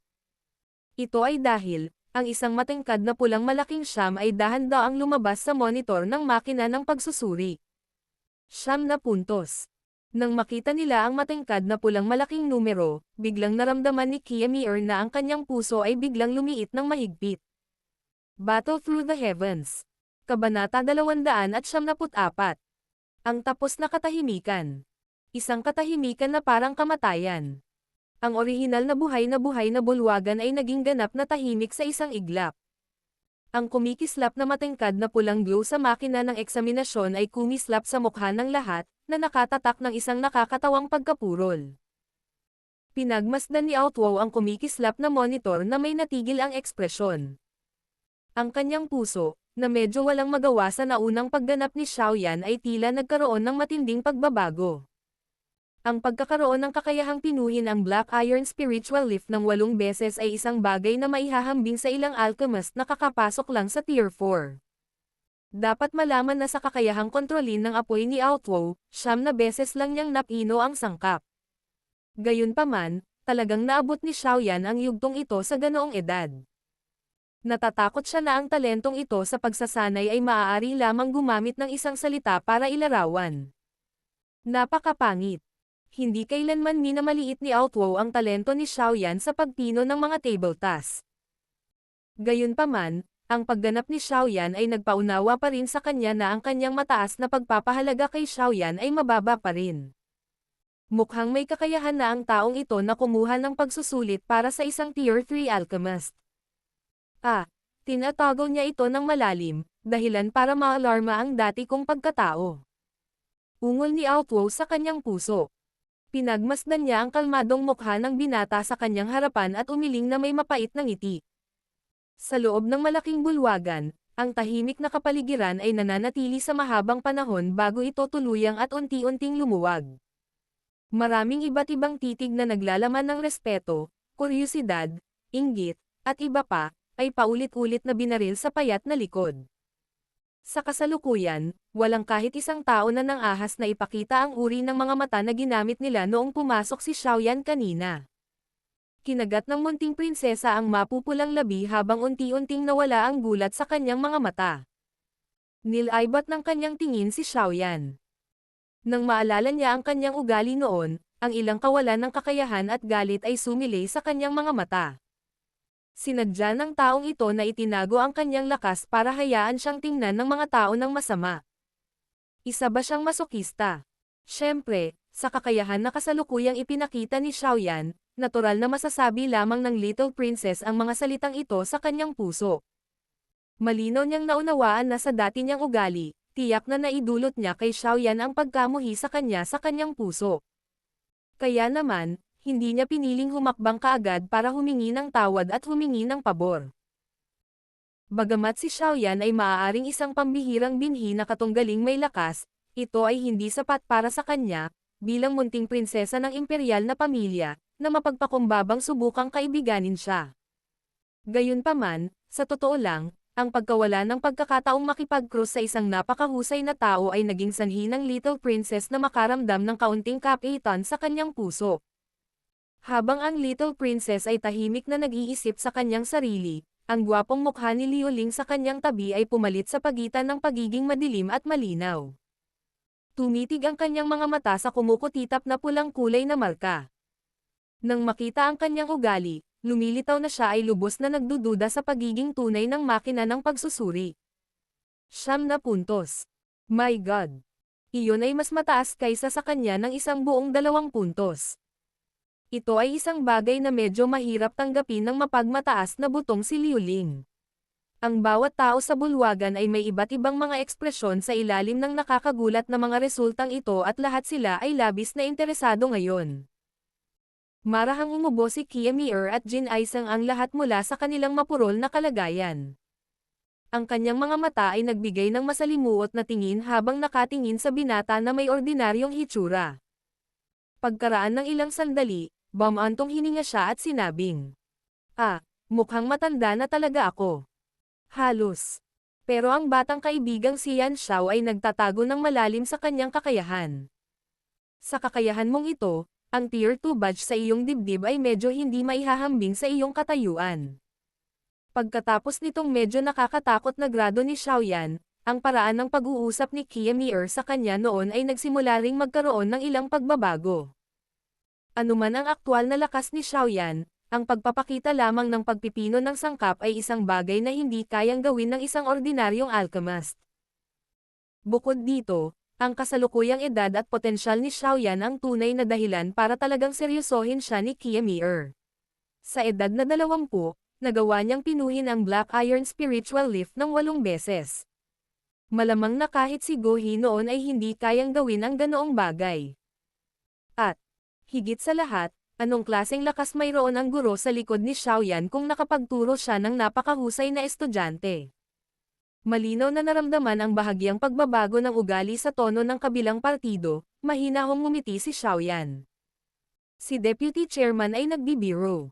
Speaker 1: Ito ay dahil, ang isang matangkad na pulang malaking siyam ay dahan-daang lumabas sa monitor ng makina ng pagsusuri. 9 na puntos. Nang makita nila ang matangkad na pulang malaking numero, biglang naramdaman ni Kiamir na ang kanyang puso ay biglang lumiit ng mahigpit. Battle Through the Heavens. Kabanata 274. Ang tapos na katahimikan. Isang katahimikan na parang kamatayan. Ang orihinal na buhay na bulwagan ay naging ganap na tahimik sa isang iglap. Ang kumikislap na matangkad na pulang glow sa makina ng eksaminasyon ay kumislap sa mukha ng lahat, na nakatatak ng isang nakakatawang pagkapurol. Pinagmasdan ni Outwow ang kumikislap na monitor na may natigil ang ekspresyon. Ang kanyang puso, na medyo walang magawa sa naunang pagganap ni Xiaoyan ay tila nagkaroon ng matinding pagbabago. Ang pagkakaroon ng kakayahang pinuhin ang Black Iron Spiritual Leaf ng 8 beses ay isang bagay na maihahambing sa ilang alchemist na kakapasok lang sa Tier 4. Dapat malaman na sa kakayahang kontrolin ng apoy ni Outwow, 9 na beses lang niyang napino ang sangkap. Gayunpaman, talagang naabot ni Xiaoyan ang yugtong ito sa ganoong edad. Natatakot siya na ang talentong ito sa pagsasanay ay maaari lamang gumamit ng isang salita para ilarawan. Napakapangit. Hindi kailanman minamaliit ni Outwow ang talento ni Xiaoyan sa pagpino ng mga table tasks. Gayunpaman, ang pagganap ni Xiaoyan ay nagpaunawa pa rin sa kanya na ang kanyang mataas na pagpapahalaga kay Xiaoyan ay mababa pa rin. Mukhang may kakayahan na ang taong ito na kumuha ng pagsusulit para sa isang Tier 3 alchemist. Tinatago niya ito ng malalim, dahilan para maalarma ang dati kong pagkatao. Ungol ni Outwow sa kanyang puso. Pinagmasdan niya ang kalmadong mukha ng binata sa kanyang harapan at umiling na may mapait na ngiti. Sa loob ng malaking bulwagan, ang tahimik na kapaligiran ay nananatili sa mahabang panahon bago ito tuluyang at unti-unting lumuwag. Maraming iba't ibang titig na naglalaman ng respeto, kuryosidad, inggit, at iba pa, ay paulit-ulit na binaril sa payat na likod. Sa kasalukuyan, walang kahit isang tao na nang-ahas na ipakita ang uri ng mga mata na ginamit nila noong pumasok si Xiaoyan kanina. Kinagat ng munting prinsesa ang mapupulang labi habang unti-unting nawala ang gulat sa kanyang mga mata. Nilaibat ng kanyang tingin si Xiaoyan. Nang maalala niya ang kanyang ugali noon, ang ilang kawalan ng kakayahan at galit ay sumilay sa kanyang mga mata. Sinadya ng taong ito na itinago ang kanyang lakas para hayaan siyang tingnan ng mga tao ng masama. Isa ba siyang masokista? Siyempre, sa kakayahan na kasalukuyang ipinakita ni Xiaoyan, natural na masasabi lamang ng Little Princess ang mga salitang ito sa kanyang puso. Malinaw niyang naunawaan na sa dati niyang ugali, tiyak na naidulot niya kay Xiaoyan ang pagkamuhi sa kanyang puso. Kaya naman, hindi niya piniling humakbang kaagad para humingi ng tawad at humingi ng pabor. Bagamat si Xiaoyan ay maaaring isang pambihirang binhi na katunggaling may lakas, ito ay hindi sapat para sa kanya, bilang munting prinsesa ng imperial na pamilya, na mapagpakumbabang subukang kaibiganin siya. Gayunpaman, sa totoo lang, ang pagkawala ng pagkakataong makipag-cross sa isang napakahusay na tao ay naging sanhi ng Little Princess na makaramdam ng kaunting kapitan sa kanyang puso. Habang ang Little Princess ay tahimik na nag-iisip sa kanyang sarili, ang gwapong mukha ni Liuling sa kanyang tabi ay pumalit sa pagitan ng pagiging madilim at malinaw. Tumitig ang kanyang mga mata sa kumukutitap na pulang kulay na marka. Nang makita ang kanyang ugali, lumilitaw na siya ay lubos na nagdududa sa pagiging tunay ng makina ng pagsusuri. 9 na puntos. My God! Iyon ay mas mataas kaysa sa kanya ng isang buong 2 puntos. Ito ay isang bagay na medyo mahirap tanggapin ng mapagmataas na butong si Liuling. Ang bawat tao sa bulwagan ay may iba't ibang mga ekspresyon sa ilalim ng nakakagulat na mga resultang ito at lahat sila ay labis na interesado ngayon. Marahang umubo si Kiamir at Jin Aisang ang lahat mula sa kanilang mapurol na kalagayan. Ang kanyang mga mata ay nagbigay ng masalimuot na tingin habang nakatingin sa binata na may ordinaryong hitsura. Pagkaraan ng ilang sandali, bumantong hininga siya at sinabing, mukhang matanda na talaga ako. Halos. Pero ang batang kaibigang si Yan Xiao ay nagtatago ng malalim sa kanyang kakayahan. Sa kakayahan mong ito, ang Tier 2 badge sa iyong dibdib ay medyo hindi maihahambing sa iyong katayuan. Pagkatapos nitong medyo nakakatakot na grado ni Xiaoyan, ang paraan ng pag-uusap ni Kiamir sa kanya noon ay nagsimula ring magkaroon ng ilang pagbabago. Anuman ang aktwal na lakas ni Xiaoyan, ang pagpapakita lamang ng pagpipino ng sangkap ay isang bagay na hindi kayang gawin ng isang ordinaryong alchemist. Bukod dito, ang kasalukuyang edad at potensyal ni Xiaoyan ang tunay na dahilan para talagang seryosohin siya ni Kiamir. Sa edad na 20, nagawa niyang pinuhin ang Black Iron Spiritual Lift ng 8 beses. Malamang na kahit si Gohi noon ay hindi kayang gawin ang ganoong bagay. At, higit sa lahat, anong klaseng lakas mayroon ang guro sa likod ni Xiaoyan kung nakapagturo siya ng napakahusay na estudyante? Malinaw na naramdaman ang bahagyang pagbabago ng ugali sa tono ng kabilang partido, mahinahong ngumiti si Xiaoyan. Si Deputy Chairman ay nagbibiro.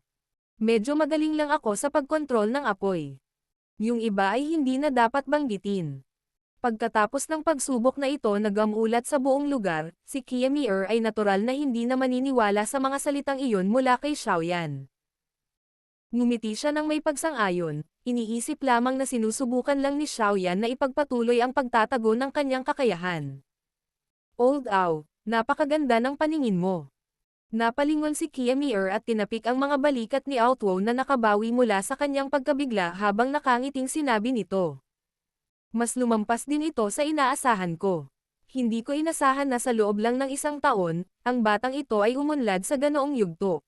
Speaker 1: Medyo magaling lang ako sa pagkontrol ng apoy. Yung iba ay hindi na dapat banggitin. Pagkatapos ng pagsubok na ito na gamulat sa buong lugar, si Kiamir ay natural na hindi na maniniwala sa mga salitang iyon mula kay Xiaoyan. Ngumiti siya ng may pagsang-ayon, iniisip lamang na sinusubukan lang ni Xiaoyan na ipagpatuloy ang pagtatago ng kanyang kakayahan. Old Ao, napakaganda ng paningin mo. Napalingon si Kiamir at tinapik ang mga balikat ni Outwo na nakabawi mula sa kanyang pagkabigla habang nakangiting sinabi nito. Mas lumampas din ito sa inaasahan ko. Hindi ko inasahan na sa loob lang ng 1 taon, ang batang ito ay umunlad sa ganoong yugto.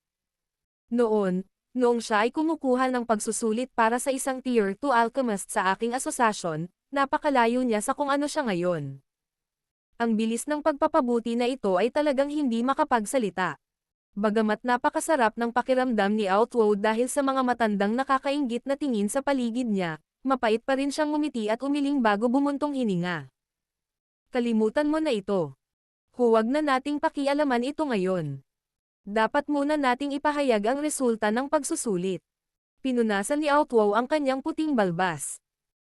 Speaker 1: Noong siya ay kumukuha ng pagsusulit para sa isang Tier 2 alchemist sa aking asosasyon, napakalayo niya sa kung ano siya ngayon. Ang bilis ng pagpapabuti na ito ay talagang hindi makapagsalita. Bagamat napakasarap ng pakiramdam ni Outwo dahil sa mga matandang nakakainggit na tingin sa paligid niya, mapait pa rin siyang ngumiti at umiling bago bumuntong hininga. Kalimutan mo na ito. Huwag na nating pakialaman ito ngayon. Dapat muna nating ipahayag ang resulta ng pagsusulit. Pinunasan ni Outwo ang kanyang puting balbas.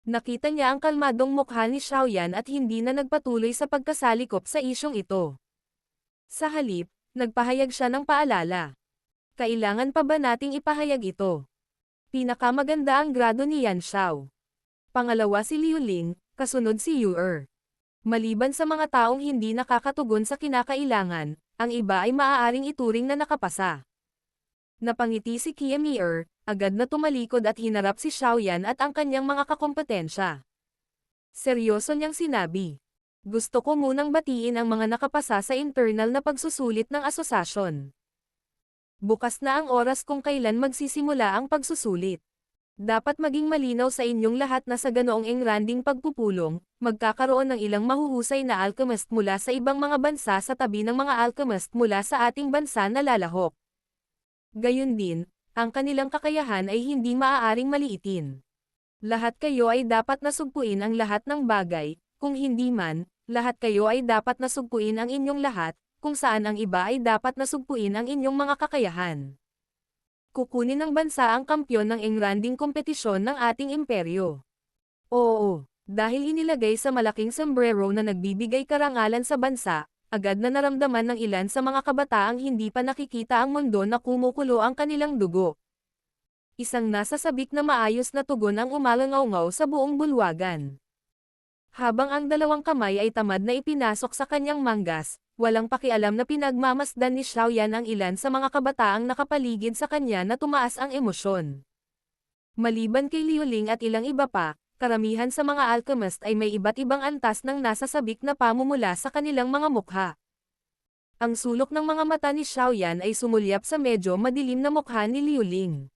Speaker 1: Nakita niya ang kalmadong mukha ni Xiaoyan at hindi na nagpatuloy sa pagkasalikop sa isyong ito. Sa halip, nagpahayag siya ng paalala. Kailangan pa ba nating ipahayag ito? Pinakamaganda ang grado ni Yan Xiao. Pangalawa si Liu Ling, kasunod si Yu Er. Maliban sa mga taong hindi nakakatugon sa kinakailangan, ang iba ay maaaring ituring na nakapasa. Napangiti si Kiamir, agad na tumalikod at hinarap si Xiaoyan at ang kanyang mga kakompetensya. Seryoso niyang sinabi. Gusto ko munang batiin ang mga nakapasa sa internal na pagsusulit ng asosasyon. Bukas na ang oras kung kailan magsisimula ang pagsusulit. Dapat maging malinaw sa inyong lahat na sa ganoong engranding pagpupulong, magkakaroon ng ilang mahuhusay na alchemist mula sa ibang mga bansa sa tabi ng mga alchemist mula sa ating bansa na lalahok. Gayun din, ang kanilang kakayahan ay hindi maaaring maliitin. Lahat kayo ay dapat nasugpuin ang lahat ng bagay. Kung hindi man, lahat kayo ay dapat nasugpuin ang inyong lahat, kung saan ang iba ay dapat nasugpuin ang inyong mga kakayahan. Kukunin ng bansa ang kampyon ng engranding kompetisyon ng ating imperyo. Oo, dahil inilagay sa malaking sombrero na nagbibigay karangalan sa bansa, agad na naramdaman ng ilan sa mga kabataang hindi pa nakikita ang mundo na kumukulo ang kanilang dugo. Isang nasasabik na maayos na tugon ang umalangaw-ngaw sa buong bulwagan. Habang ang dalawang kamay ay tamad na ipinasok sa kanyang manggas, walang pakialam na pinagmamasdan ni Xiaoyan ang ilan sa mga kabataang nakapaligid sa kanya na tumaas ang emosyon. Maliban kay Liu Ling at ilang iba pa, karamihan sa mga alchemist ay may iba't ibang antas ng nasasabik na pamumula sa kanilang mga mukha. Ang sulok ng mga mata ni Xiaoyan ay sumulyap sa medyo madilim na mukha ni Liu Ling.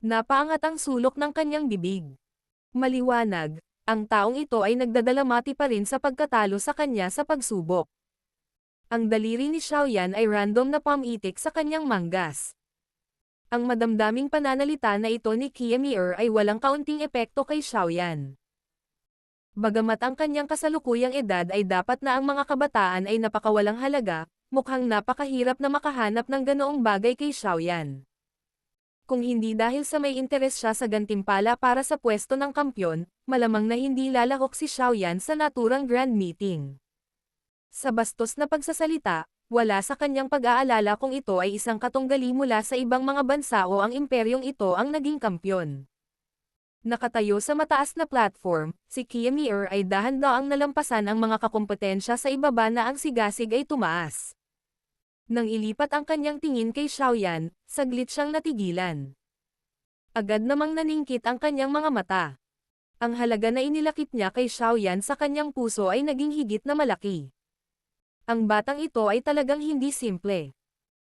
Speaker 1: Napaangat ang sulok ng kanyang bibig. Maliwanag. Ang taong ito ay nagdadalamati pa rin sa pagkatalo sa kanya sa pagsubok. Ang daliri ni Xiaoyan ay random na pamitik sa kanyang manggas. Ang madamdaming pananalita na ito ni Kiamier ay walang kaunting epekto kay Xiaoyan. Bagamat ang kanyang kasalukuyang edad ay dapat na ang mga kabataan ay napakawalang halaga, mukhang napakahirap na makahanap ng ganoong bagay kay Xiaoyan. Kung hindi dahil sa may interes siya sa gantimpala para sa pwesto ng kampyon, malamang na hindi lalahok si Xiaoyan sa naturang grand meeting. Sa bastos na pagsasalita, wala sa kanyang pag-aalala kung ito ay isang katunggali mula sa ibang mga bansa o ang imperyong ito ang naging kampyon. Nakatayo sa mataas na platform, si Kiamier ay dahan-daang nalampasan ang mga kakompetensya sa ibaba na ang sigasig ay tumaas. Nang ilipat ang kanyang tingin kay Xiaoyan, saglit siyang natigilan. Agad namang naningkit ang kanyang mga mata. Ang halaga na inilakip niya kay Xiaoyan sa kanyang puso ay naging higit na malaki. Ang batang ito ay talagang hindi simple.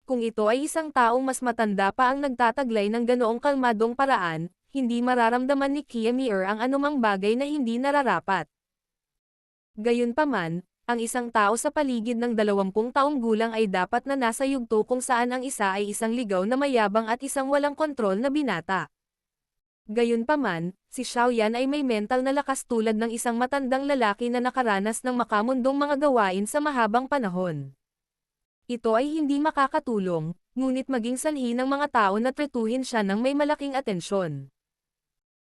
Speaker 1: Kung ito ay isang taong mas matanda pa ang nagtataglay ng ganoong kalmadong paraan, hindi mararamdaman ni Kiamier ang anumang bagay na hindi nararapat. Gayunpaman, ang isang tao sa paligid ng 20 taong gulang ay dapat na nasa yugto kung saan ang isa ay isang ligaw na mayabang at isang walang kontrol na binata. Gayunpaman, si Xiaoyan ay may mental na lakas tulad ng isang matandang lalaki na nakaranas ng makamundong mga gawain sa mahabang panahon. Ito ay hindi makakatulong, ngunit maging sanhi ng mga tao na tretuhin siya ng may malaking atensyon.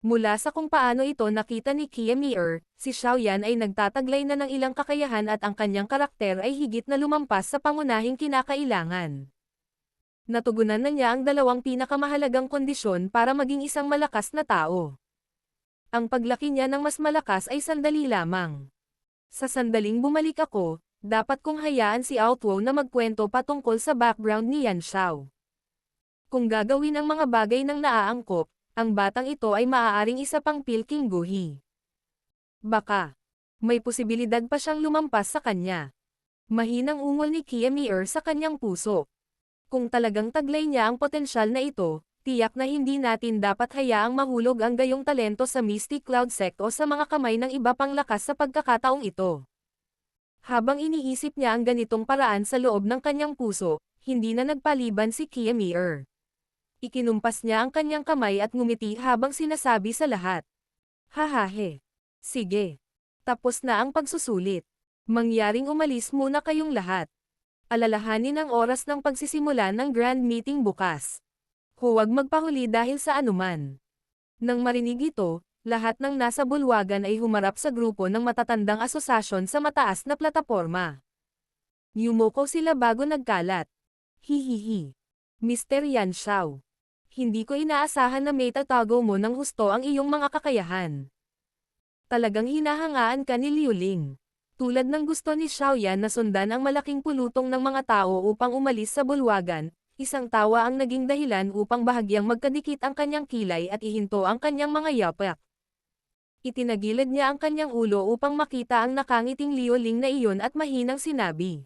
Speaker 1: Mula sa kung paano ito nakita ni Kiamier, si Xiaoyan ay nagtataglay na ng ilang kakayahan at ang kanyang karakter ay higit na lumampas sa pangunahing kinakailangan. Natugunan na niya ang dalawang pinakamahalagang kondisyon para maging isang malakas na tao. Ang paglaki niya ng mas malakas ay sandali lamang. Sa sandaling bumalik ako, dapat kong hayaan si Outwo na magkwento patungkol sa background ni Yan Xiao. Kung gagawin ang mga bagay ng naaangkop, ang batang ito ay maaaring isa pang Pilking Guhi. Baka, may posibilidad pa siyang lumampas sa kanya. Mahinang ungol ni Kiamier sa kanyang puso. Kung talagang taglay niya ang potensyal na ito, tiyak na hindi natin dapat hayaang mahulog ang gayong talento sa Misty Cloud Sect o sa mga kamay ng iba pang lakas sa pagkakataong ito. Habang iniisip niya ang ganitong paraan sa loob ng kanyang puso, hindi na nagpaliban si Kiamier. Ikinumpas niya ang kanyang kamay at ngumiti habang sinasabi sa lahat. Hahahe. Sige. Tapos na ang pagsusulit. Mangyaring umalis muna kayong lahat. Alalahanin ang oras ng pagsisimula ng grand meeting bukas. Huwag magpahuli dahil sa anuman. Nang marinig ito, lahat ng nasa bulwagan ay humarap sa grupo ng matatandang asosasyon sa mataas na plataporma. Yumoko sila bago nagkalat. Hihihi. Mr. Yan Xiao. Hindi ko inaasahan na may tatago mo ng husto ang iyong mga kakayahan. Talagang hinahangaan ka ni Liu Ling. Tulad ng gusto ni Xiaoyan na sundan ang malaking pulutong ng mga tao upang umalis sa bulwagan, isang tawa ang naging dahilan upang bahagyang magkadikit ang kanyang kilay at ihinto ang kanyang mga yapak. Itinagilid niya ang kanyang ulo upang makita ang nakangiting Liu Ling na iyon at mahinang sinabi.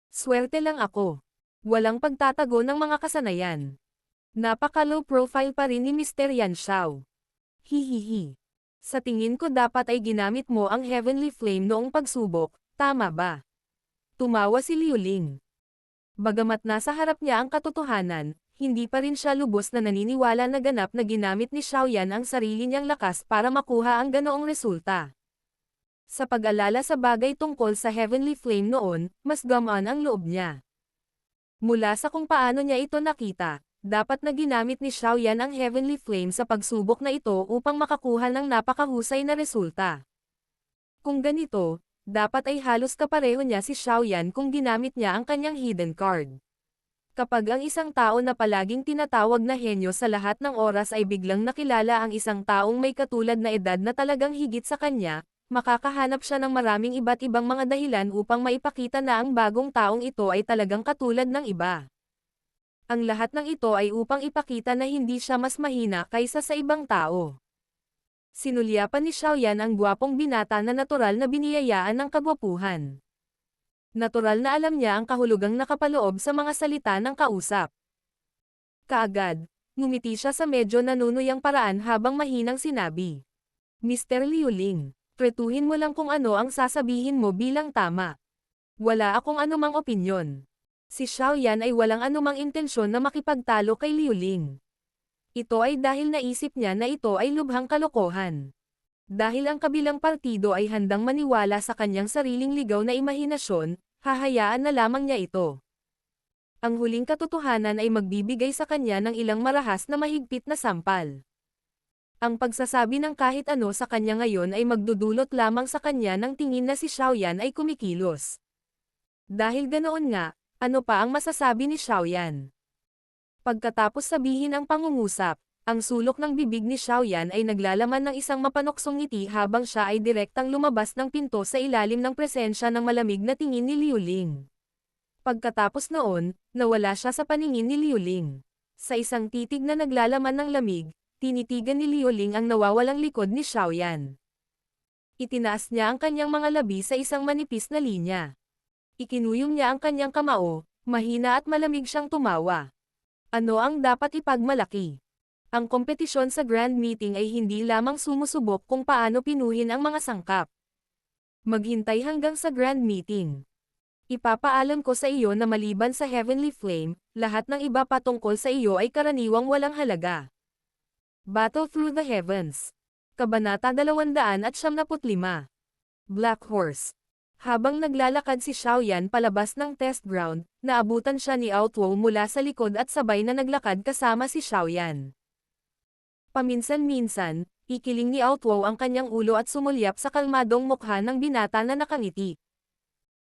Speaker 1: Swerte lang ako. Walang pagtatago ng mga kasanayan. Napaka-low profile pa rin ni Mr. Yan Xiao. Hihihi. Sa tingin ko dapat ay ginamit mo ang Heavenly Flame noong pagsubok, tama ba? Tumawa si Liu Ling. Bagamat nasa harap niya ang katotohanan, hindi pa rin siya lubos na naniniwala na ganap na ginamit ni Xiaoyan ang sarili niyang lakas para makuha ang ganoong resulta. Sa pag-alala sa bagay tungkol sa Heavenly Flame noon, mas gamaan ang loob niya. Mula sa kung paano niya ito nakita, dapat na ginamit ni Xiaoyan ang Heavenly Flame sa pagsubok na ito upang makakuha ng napakahusay na resulta. Kung ganito, dapat ay halos kapareho niya si Xiaoyan kung ginamit niya ang kanyang hidden card. Kapag ang isang tao na palaging tinatawag na henyo sa lahat ng oras ay biglang nakilala ang isang taong may katulad na edad na talagang higit sa kanya, makakahanap siya ng maraming iba't ibang mga dahilan upang maipakita na ang bagong taong ito ay talagang katulad ng iba. Ang lahat ng ito ay upang ipakita na hindi siya mas mahina kaysa sa ibang tao. Sinulyapan ni Xiaoyan ang gwapong binata na natural na biniyayaan ng kagwapuhan. Natural na alam niya ang kahulugang nakapaloob sa mga salita ng kausap. Kaagad, ngumiti siya sa medyo nanunuyang paraan habang mahinang sinabi. Mr. Liu Ling, tretuhin mo lang kung ano ang sasabihin mo bilang tama. Wala akong anumang opinyon. Si Xiaoyan ay walang anumang intensyon na makipagtalo kay Liu Ling. Ito ay dahil naisip niya na ito ay lubhang kalokohan. Dahil ang kabilang partido ay handang maniwala sa kanyang sariling ligaw na imahinasyon, hahayaan na lamang niya ito. Ang huling katotohanan ay magbibigay sa kanya ng ilang marahas na mahigpit na sampal. Ang pagsasabi ng kahit ano sa kanya ngayon ay magdudulot lamang sa kanya ng tingin na si Xiaoyan ay kumikilos. Dahil ganoon nga, ano pa ang masasabi ni Xiaoyan? Pagkatapos sabihin ang pangungusap, ang sulok ng bibig ni Xiaoyan ay naglalaman ng isang mapanoksong ngiti habang siya ay direktang lumabas ng pinto sa ilalim ng presensya ng malamig na tingin ni Liu Ling. Pagkatapos noon, nawala siya sa paningin ni Liu Ling. Sa isang titig na naglalaman ng lamig, tinitigan ni Liu Ling ang nawawalang likod ni Xiaoyan. Itinaas niya ang kanyang mga labi sa isang manipis na linya. Ikinuyong niya ang kanyang kamao, mahina at malamig siyang tumawa. Ano ang dapat ipagmalaki? Ang kompetisyon sa Grand Meeting ay hindi lamang sumusubok kung paano pinuhin ang mga sangkap. Maghintay hanggang sa Grand Meeting. Ipapaalam ko sa iyo na maliban sa Heavenly Flame, lahat ng iba patungkol sa iyo ay karaniwang walang halaga. Battle Through the Heavens. Kabanata 275. Black Horse. Habang naglalakad si Xiaoyan palabas ng test ground, naabutan siya ni Outwo mula sa likod at sabay na naglakad kasama si Xiaoyan. Paminsan-minsan, ikiling ni Outwo ang kanyang ulo at sumulyap sa kalmadong mukha ng binata na nakangiti.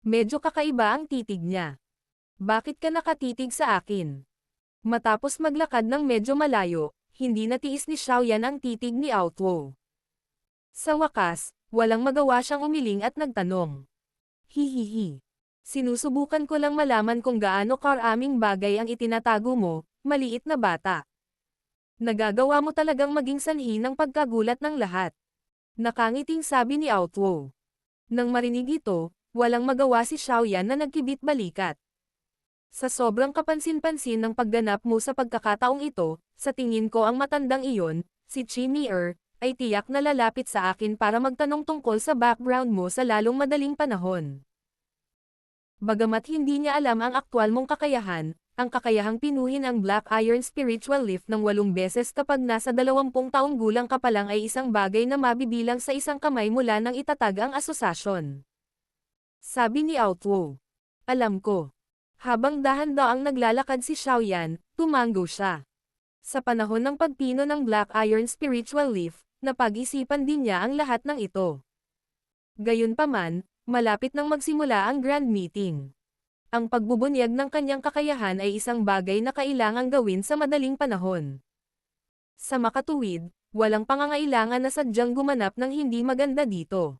Speaker 1: Medyo kakaiba ang titig niya. Bakit ka nakatitig sa akin? Matapos maglakad ng medyo malayo, hindi natiis ni Xiaoyan ang titig ni Outwo. Sa wakas, walang magawa siyang umiling at nagtanong. Hihihi. Sinusubukan ko lang malaman kung gaano karaming bagay ang itinatago mo, maliit na bata. Nagagawa mo talagang maging sanhi ng pagkagulat ng lahat. Nakangiting sabi ni Outwo. Nang marinig ito, walang magawa si Xiaoyan na nagkibit balikat. Sa sobrang kapansin-pansin ng pagganap mo sa pagkakataong ito, sa tingin ko ang matandang iyon, si Chimie, ay tiyak na lalapit sa akin para magtanong tungkol sa background mo sa lalong madaling panahon. Bagamat hindi niya alam ang aktwal mong kakayahan, ang kakayahang pinuhin ang Black Iron Spiritual Lift ng 8 beses kapag nasa 20 taong gulang ka pa lang ay isang bagay na mabibilang sa isang kamay mula nang itatag ang asosasyon. Sabi ni Outwo. Alam ko. Habang dahan-daang naglalakad si Xiaoyan, tumango siya. Sa panahon ng pagpino ng Black Iron Spiritual Leaf, napag-isipan din niya ang lahat ng ito. Gayunpaman, malapit nang magsimula ang Grand Meeting. Ang pagbubunyag ng kanyang kakayahan ay isang bagay na kailangang gawin sa madaling panahon. Sa makatuwid, walang pangangailangan na sadyang gumanap ng hindi maganda dito.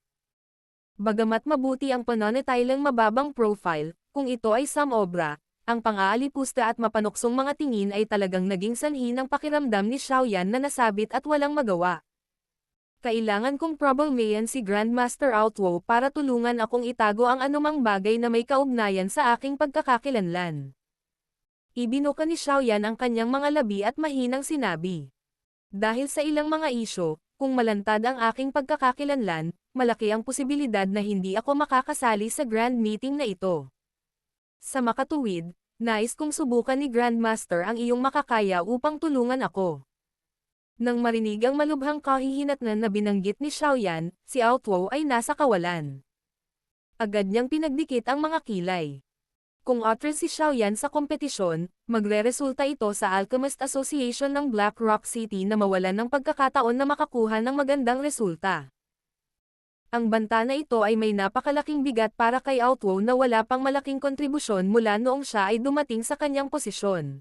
Speaker 1: Bagamat mabuti ang pananatiling mababang profile, kung ito ay samobra, ang pang-aalipusta at mapanuksong mga tingin ay talagang naging sanhi ng pakiramdam ni Xiaoyan na nasabit at walang magawa. Kailangan kong problemayan si Grandmaster Outwo para tulungan akong itago ang anumang bagay na may kaugnayan sa aking pagkakakilanlan. Ibinuka ni Xiaoyan ang kanyang mga labi at mahinang sinabi. Dahil sa ilang mga isyo, kung malantad ang aking pagkakakilanlan, malaki ang posibilidad na hindi ako makakasali sa Grand Meeting na ito. Sa makatuwid, nais kong subukan ni Grandmaster ang iyong makakaya upang tulungan ako. Nang marinig ang malubhang kahihinatnan na binanggit ni Xiaoyan, si Outwo ay nasa kawalan. Agad niyang pinagdikit ang mga kilay. Kung atras si Xiaoyan sa kompetisyon, magreresulta ito sa Alchemist Association ng Black Rock City na mawalan ng pagkakataon na makakuha ng magandang resulta. Ang banta na ito ay may napakalaking bigat para kay Outwo na wala pang malaking kontribusyon mula noong siya ay dumating sa kanyang posisyon.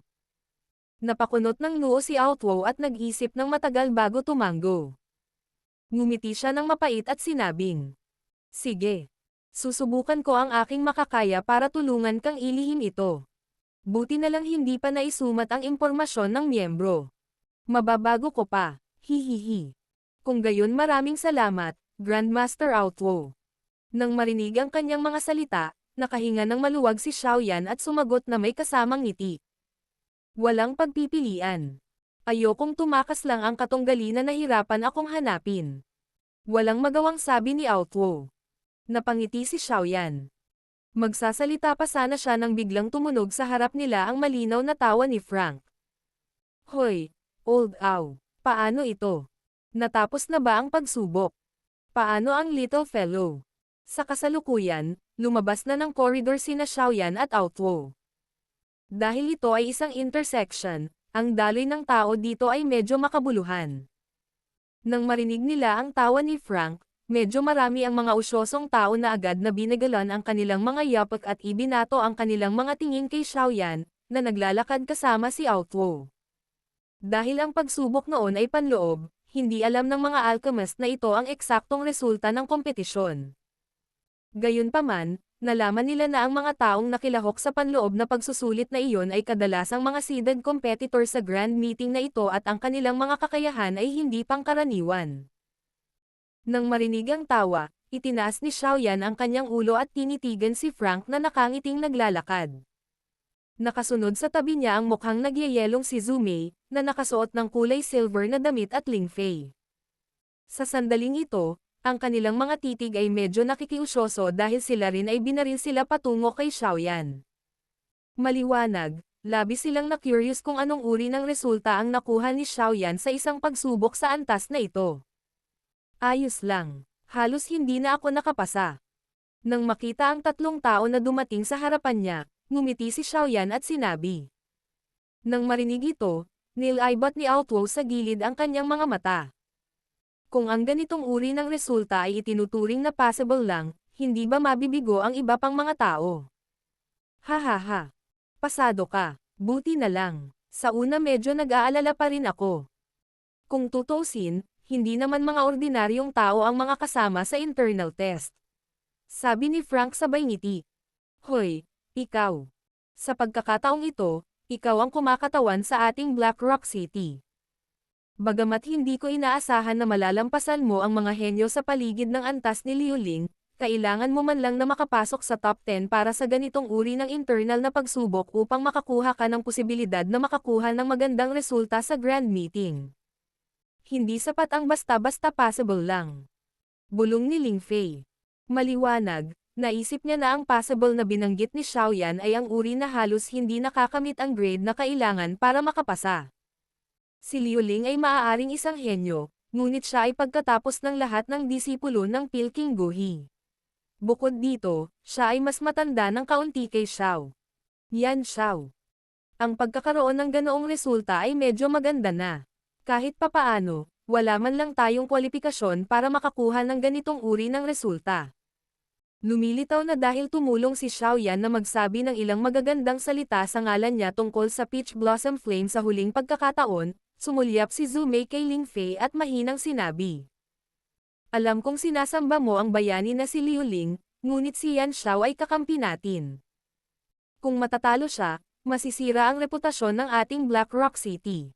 Speaker 1: Napakunot ng noo si Outwo at nag-isip ng matagal bago tumango. Ngumiti siya ng mapait at sinabing, sige. Susubukan ko ang aking makakaya para tulungan kang ilihim ito. Buti na lang hindi pa naisumat ang impormasyon ng miyembro. Mababago ko pa, hihihi. Kung gayon maraming salamat, Grandmaster Outwo. Nang marinig ang kanyang mga salita, nakahinga ng maluwag si Xiaoyan at sumagot na may kasamang ngiti. Walang pagpipilian. Ayokong tumakas lang ang katunggali na nahirapan akong hanapin. Walang magawang sabi ni Outwo. Napangiti si Xiaoyan. Magsasalita pa sana siya nang biglang tumunog sa harap nila ang malinaw na tawa ni Frank. Hoy, Old Ow, paano ito? Natapos na ba ang pagsubok? Paano ang little fellow? Sa kasalukuyan, lumabas na ng koridor sina Xiaoyan at Outwo. Dahil ito ay isang intersection, ang daloy ng tao dito ay medyo makabuluhan. Nang marinig nila ang tawa ni Frank, medyo marami ang mga usyosong tao na agad na binagalan ang kanilang mga yapak at ibinato ang kanilang mga tingin kay Xiaoyan, na naglalakad kasama si Outwo. Dahil ang pagsubok noon ay panloob, hindi alam ng mga alchemist na ito ang eksaktong resulta ng kompetisyon. Gayunpaman, nalaman nila na ang mga taong nakilahok sa panloob na pagsusulit na iyon ay kadalasang mga seeded competitor sa grand meeting na ito at ang kanilang mga kakayahan ay hindi pangkaraniwan. Nang marinig ang tawa, itinaas ni Xiaoyan ang kanyang ulo at tinitigan si Frank na nakangiting naglalakad. Nakasunod sa tabi niya ang mukhang nagyayelong si Zumei, na nakasuot ng kulay silver na damit at Lingfei. Sa sandaling ito, ang kanilang mga titig ay medyo nakikiusyoso dahil sila rin ay binaril sila patungo kay Xiaoyan. Maliwanag, labis silang na-curious kung anong uri ng resulta ang nakuha ni Xiaoyan sa isang pagsubok sa antas na ito. Ayos lang, halos hindi na ako nakapasa. Nang makita ang tatlong tao na dumating sa harapan niya, ngumiti si Xiaoyan at sinabi. Nang marinig ito, nilibot ni Outwo sa gilid ang kanyang mga mata. Kung ang ganitong uri ng resulta ay itinuturing na possible lang, hindi ba mabibigo ang iba pang mga tao? Hahaha. Pasado ka. Buti na lang. Sa una medyo nag-aalala pa rin ako. Kung tutusin, hindi naman mga ordinaryong tao ang mga kasama sa internal test. Sabi ni Frank sabay ngiti. Hoy, ikaw. Sa pagkakataong ito, ikaw ang kumakatawan sa ating Black Rock City. Bagamat hindi ko inaasahan na malalampasan mo ang mga henyo sa paligid ng antas ni Liu Ling, kailangan mo man lang na makapasok sa top 10 para sa ganitong uri ng internal na pagsubok upang makakuha ka ng posibilidad na makakuha ng magandang resulta sa grand meeting. Hindi sapat ang basta-basta possible lang. Bulong ni Lingfei. Maliwanag, naisip niya na ang possible na binanggit ni Xiaoyan ay ang uri na halos hindi nakakamit ang grade na kailangan para makapasa. Si Liu Ling ay maaaring isang henyo, ngunit siya ay pagkatapos ng lahat ng disipulo ng Pilking Guhi. Bukod dito, siya ay mas matanda ng kaunti kay Xiao. Yan Xiao. Ang pagkakaroon ng ganoong resulta ay medyo maganda na. Kahit papaano, wala man lang tayong kwalifikasyon para makakuha ng ganitong uri ng resulta. Lumilitaw na dahil tumulong si Xiaoyan na magsabi ng ilang magagandang salita sa ngalan niya tungkol sa Peach Blossom Flame sa huling pagkakataon, sumulyap si Zumei kay Lingfei at mahinang sinabi. Alam kong sinasamba mo ang bayani na si Liu Ling, ngunit si Yan Xiao ay kakampi natin. Kung matatalo siya, masisira ang reputasyon ng ating Black Rock City.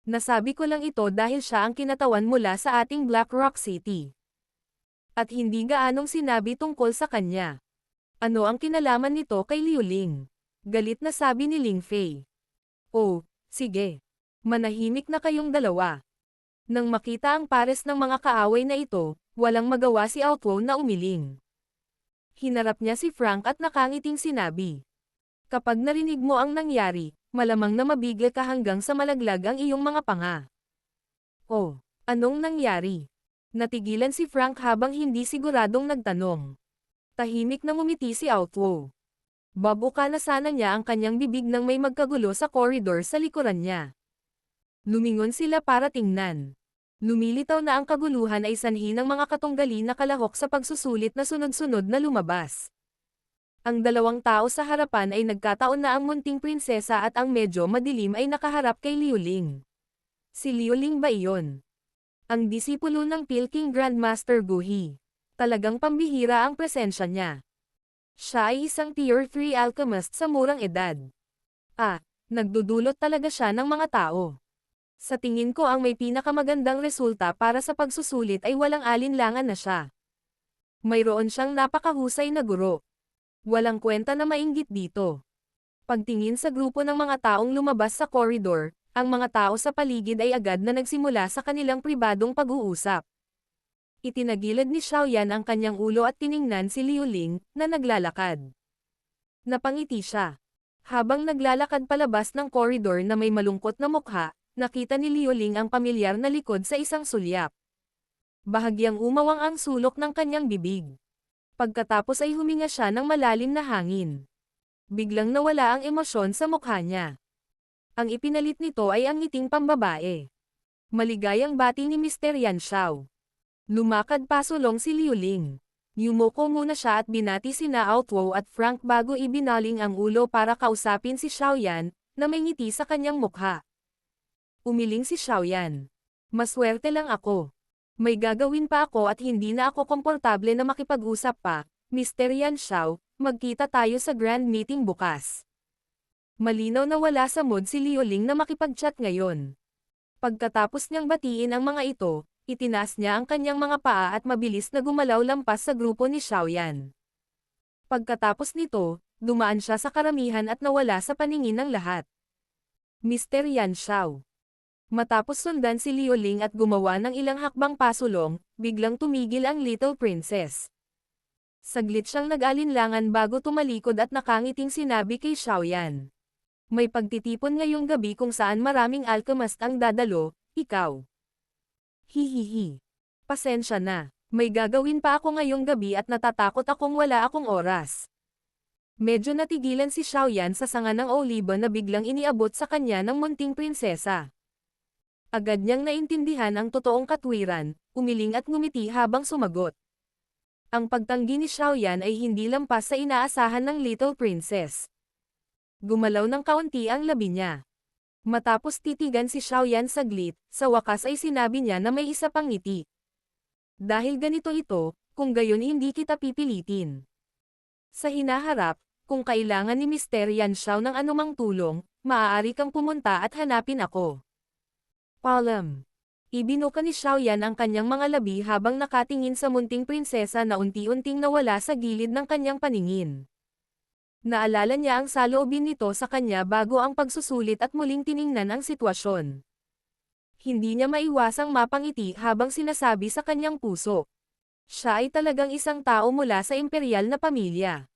Speaker 1: Nasabi ko lang ito dahil siya ang kinatawan mula sa ating Black Rock City. At hindi gaanong sinabi tungkol sa kanya. Ano ang kinalaman nito kay Liu Ling? Galit na sabi ni Lingfei. Oh, sige. Manahimik na kayong dalawa. Nang makita ang pares ng mga kaaway na ito, walang magawa si Outwo na umiling. Hinarap niya si Frank at nakangiting sinabi. Kapag narinig mo ang nangyari, malamang na mabigla ka hanggang sa malaglag ang iyong mga panga. Oh, anong nangyari? Natigilan si Frank habang hindi siguradong nagtanong. Tahimik na ngumiti si Outwo. Babuka na sana niya ang kanyang bibig nang may magkagulo sa koridor sa likuran niya. Lumingon sila para tingnan. Lumilitaw na ang kaguluhan ay sanhi ng mga katunggali na kalahok sa pagsusulit na sunod-sunod na lumabas. Ang dalawang tao sa harapan ay nagkataon na ang munting prinsesa at ang medyo madilim ay nakaharap kay Liu Ling. Si Liu Ling ba iyon? Ang disipulo ng Pilking Grandmaster Guhi. Talagang pambihira ang presensya niya. Siya ay isang Tier 3 alchemist sa murang edad. Nagdudulot talaga siya ng mga tao. Sa tingin ko ang may pinakamagandang resulta para sa pagsusulit ay walang alinlangan na siya. Mayroon siyang napakahusay na guro. Walang kwenta na mainggit dito. Pagtingin sa grupo ng mga taong lumabas sa koridor, ang mga tao sa paligid ay agad na nagsimula sa kanilang pribadong pag-uusap. Itinagilid ni Xiaoyan ang kanyang ulo at tiningnan si Liu Ling, na naglalakad. Napangiti siya. Habang naglalakad palabas ng koridor na may malungkot na mukha, nakita ni Liu Ling ang pamilyar na likod sa isang sulyap. Bahagyang umawang ang sulok ng kanyang bibig. Pagkatapos ay huminga siya ng malalim na hangin. Biglang nawala ang emosyon sa mukha niya. Ang ipinalit nito ay ang ngiting pambabae. Maligayang bati ni Mr. Yan Xiao. Lumakad pasulong si Liu Ling. Yumuko muna siya at binati sina Outwo at Frank bago ibinaling ang ulo para kausapin si Xiaoyan, na may ngiti sa kanyang mukha. Umiling si Xiaoyan. Maswerte lang ako. May gagawin pa ako at hindi na ako komportable na makipag-usap pa, Mr. Yan Xiao, magkita tayo sa grand meeting bukas. Malinaw na wala sa mood si Liu Ling na makipag-chat ngayon. Pagkatapos niyang batiin ang mga ito, itinaas niya ang kanyang mga paa at mabilis na gumalaw lampas sa grupo ni Xiaoyan. Pagkatapos nito, dumaan siya sa karamihan at nawala sa paningin ng lahat. Mr. Yan Xiao. Matapos sundan si Liu Ling at gumawa ng ilang hakbang pasulong, biglang tumigil ang Little Princess. Saglit siyang nag-alinlangan bago tumalikod at nakangiting sinabi kay Xiaoyan. May pagtitipon ngayong gabi kung saan maraming alchemist ang dadalo, ikaw. Hihihi. Pasensya na, may gagawin pa ako ngayong gabi at natatakot akong wala akong oras. Medyo natigilan si Xiaoyan sa sanga ng oliba na biglang iniabot sa kanya ng munting prinsesa. Agad niyang naintindihan ang totoong katwiran, umiling at ngumiti habang sumagot. Ang pagtanggi ni Xiaoyan ay hindi lampas sa inaasahan ng Little Princess. Gumalaw ng kaunti ang labi niya. Matapos titigan si Xiaoyan saglit, sa wakas ay sinabi niya na may isa pang ngiti. Dahil ganito ito, kung gayon hindi kita pipilitin. Sa hinaharap, kung kailangan ni Mr. Yan Xiao ng anumang tulong, maaari kang pumunta at hanapin ako. Paalam. Ibinuka ni Xiaoyan ang kanyang mga labi habang nakatingin sa munting prinsesa na unti-unting nawala sa gilid ng kanyang paningin. Naalala niya ang saloobin nito sa kanya bago ang pagsusulit at muling tiningnan ang sitwasyon. Hindi niya maiwasang mapangiti habang sinasabi sa kanyang puso. Siya ay talagang isang tao mula sa imperial na pamilya.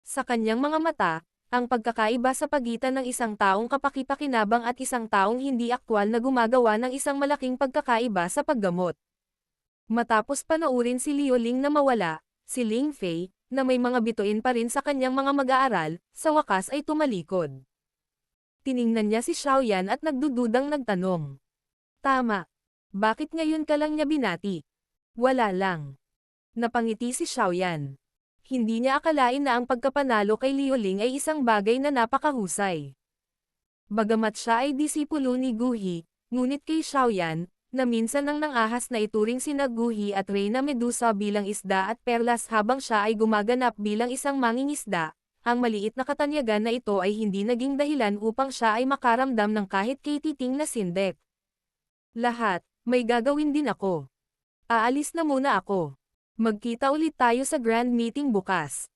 Speaker 1: Sa kanyang mga mata, ang pagkakaiba sa pagitan ng isang taong kapaki-pakinabang at isang taong hindi aktwal na gumagawa ng isang malaking pagkakaiba sa paggamot. Matapos panoorin si Liu Ling na mawala, si Ling Fei, na may mga bituin pa rin sa kanyang mga mag-aaral, sa wakas ay tumalikod. Tiningnan niya si Xiaoyan at nagdududang nagtanong. Tama. Bakit ngayon ka lang niya binati? Wala lang. Napangiti si Xiaoyan. Hindi niya akalain na ang pagkapanalo kay Liu Ling ay isang bagay na napakahusay. Bagamat siya ay disipulo ni Guhi, ngunit kay Xiaoyan, na minsan nang nangahas na ituring sina Guhi at Reyna Medusa bilang isda at perlas habang siya ay gumaganap bilang isang mangingisda, ang maliit na katanyagan na ito ay hindi naging dahilan upang siya ay makaramdam ng kahit katiting na sindek. Lahat, may gagawin din ako. Aalis na muna ako. Magkita ulit tayo sa grand meeting bukas.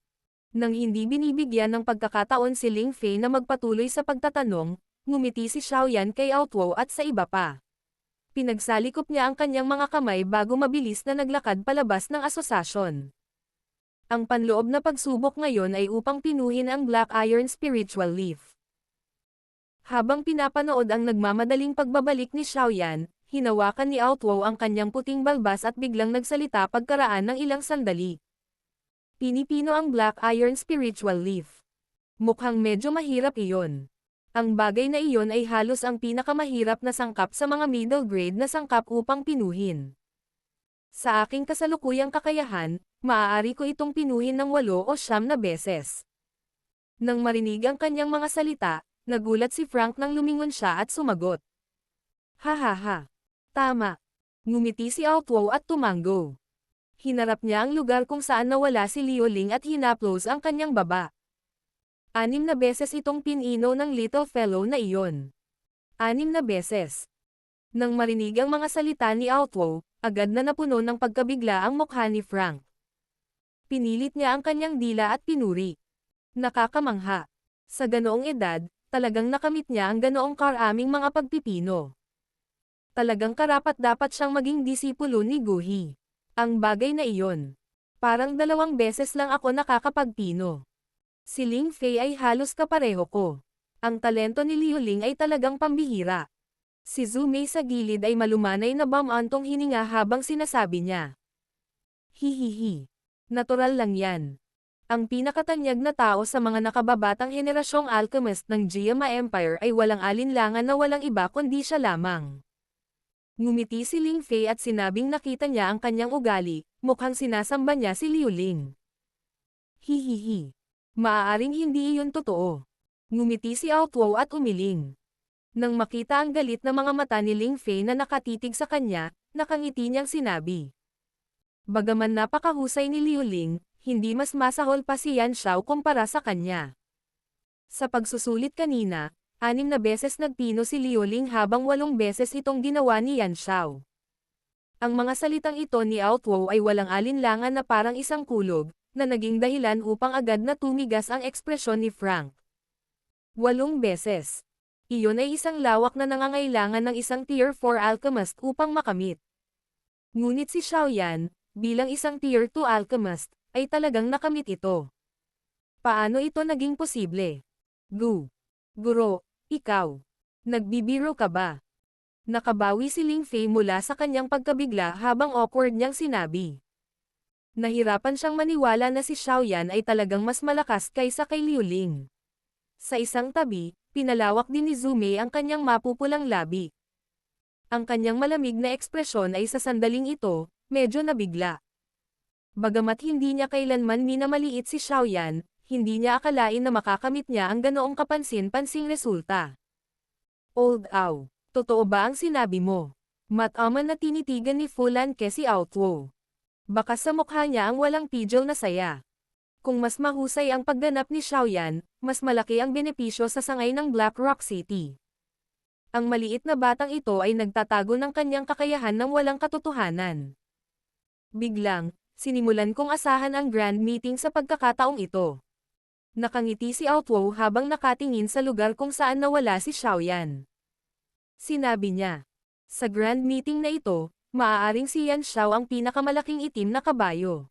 Speaker 1: Nang hindi binibigyan ng pagkakataon si Ling Fei na magpatuloy sa pagtatanong, ngumiti si Xiaoyan kay Outwo at sa iba pa. Pinagsalikop niya ang kanyang mga kamay bago mabilis na naglakad palabas ng asosasyon. Ang panloob na pagsubok ngayon ay upang pinuhin ang Black Iron Spiritual Leaf. Habang pinapanood ang nagmamadaling pagbabalik ni Xiaoyan, hinawakan ni Outwo ang kanyang puting balbas at biglang nagsalita pagkaraan ng ilang sandali. Pinipino ang Black Iron Spiritual Leaf. Mukhang medyo mahirap iyon. Ang bagay na iyon ay halos ang pinakamahirap na sangkap sa mga middle grade na sangkap upang pinuhin. Sa aking kasalukuyang kakayahan, maaari ko itong pinuhin ng 8 o 9 na beses. Nang marinig ang kanyang mga salita, nagulat si Frank nang lumingon siya at sumagot. Hahaha. Tama. Ngumiti si Outwo at tumango. Hinarap niya ang lugar kung saan nawala si Liu Ling at hinaplos ang kanyang baba. 6 na beses itong pinino ng little fellow na iyon. 6 na beses. Nang marinig ang mga salita ni Outwo, agad na napuno ng pagkabigla ang mukha ni Frank. Pinilit niya ang kanyang dila at pinuri. Nakakamangha. Sa ganoong edad, talagang nakamit niya ang ganoong karaming mga pagpipino. Talagang karapat-dapat siyang maging disipulo ni Guhi. Ang bagay na iyon. Parang 2 beses lang ako nakakapagpino. Si Ling Fei ay halos kapareho ko. Ang talento ni Liu Ling ay talagang pambihira. Si Zhu Mei sa gilid ay malumanay na bumantong hininga habang sinasabi niya. Hihihi. Natural lang yan. Ang pinakatanyag na tao sa mga nakababatang henerasyong alchemist ng Jiama Empire ay walang alinlangan na walang iba kundi siya lamang. Ngumiti si Ling Fei at sinabing nakita niya ang kanyang ugali, mukhang sinasamba niya si Liu Ling. Hihihi. Maaaring hindi iyon totoo. Ngumiti si Outwo at umiling. Nang makita ang galit na mga mata ni Ling Fei na nakatitig sa kanya, nakangiti niyang sinabi. Bagaman napakahusay ni Liu Ling, hindi mas masahol pa si Yan Xiao kumpara sa kanya. Sa pagsusulit kanina, 6 na beses nagpino si Liu Ling habang 8 beses itong ginawa ni Yan Xiao. Ang mga salitang ito ni Outwo ay walang alinlangan na parang isang kulog, na naging dahilan upang agad na tumigas ang ekspresyon ni Frank. 8 beses. Iyon ay isang lawak na nangangailangan ng isang Tier 4 alchemist upang makamit. Ngunit si Xiao Yan, bilang isang Tier 2 alchemist, ay talagang nakamit ito. Paano ito naging posible? Guro, ikaw. Nagbibiro ka ba? Nakabawi si Ling Fei mula sa kanyang pagkabigla habang awkward niyang sinabi. Nahirapan siyang maniwala na si Xiao Yan ay talagang mas malakas kaysa kay Liu Ling. Sa isang tabi, pinalawak din ni Zhu Mei ang kanyang mapupulang labi. Ang kanyang malamig na ekspresyon ay sa sandaling ito, medyo nabigla. Bagamat hindi niya kailanman minamaliit si Xiao Yan, hindi niya akalain na makakamit niya ang ganoong kapansin-pansing resulta. Old Au, totoo ba ang sinabi mo? Mataman na tinitigan ni Fulan Ke si Outwo. Baka sa mukha niya ang walang pidgel na saya. Kung mas mahusay ang pagganap ni Xiao Yan, mas malaki ang benepisyo sa sangay ng Black Rock City. Ang maliit na batang ito ay nagtatago ng kanyang kakayahan ng walang katotohanan. Biglang, sinimulan kong asahan ang grand meeting sa pagkakataong ito. Nakangiti si Outwo habang nakatingin sa lugar kung saan nawala si Xiao Yan. Sinabi niya, sa grand meeting na ito, maaaring si Yan Xiao ang pinakamalaking itim na kabayo.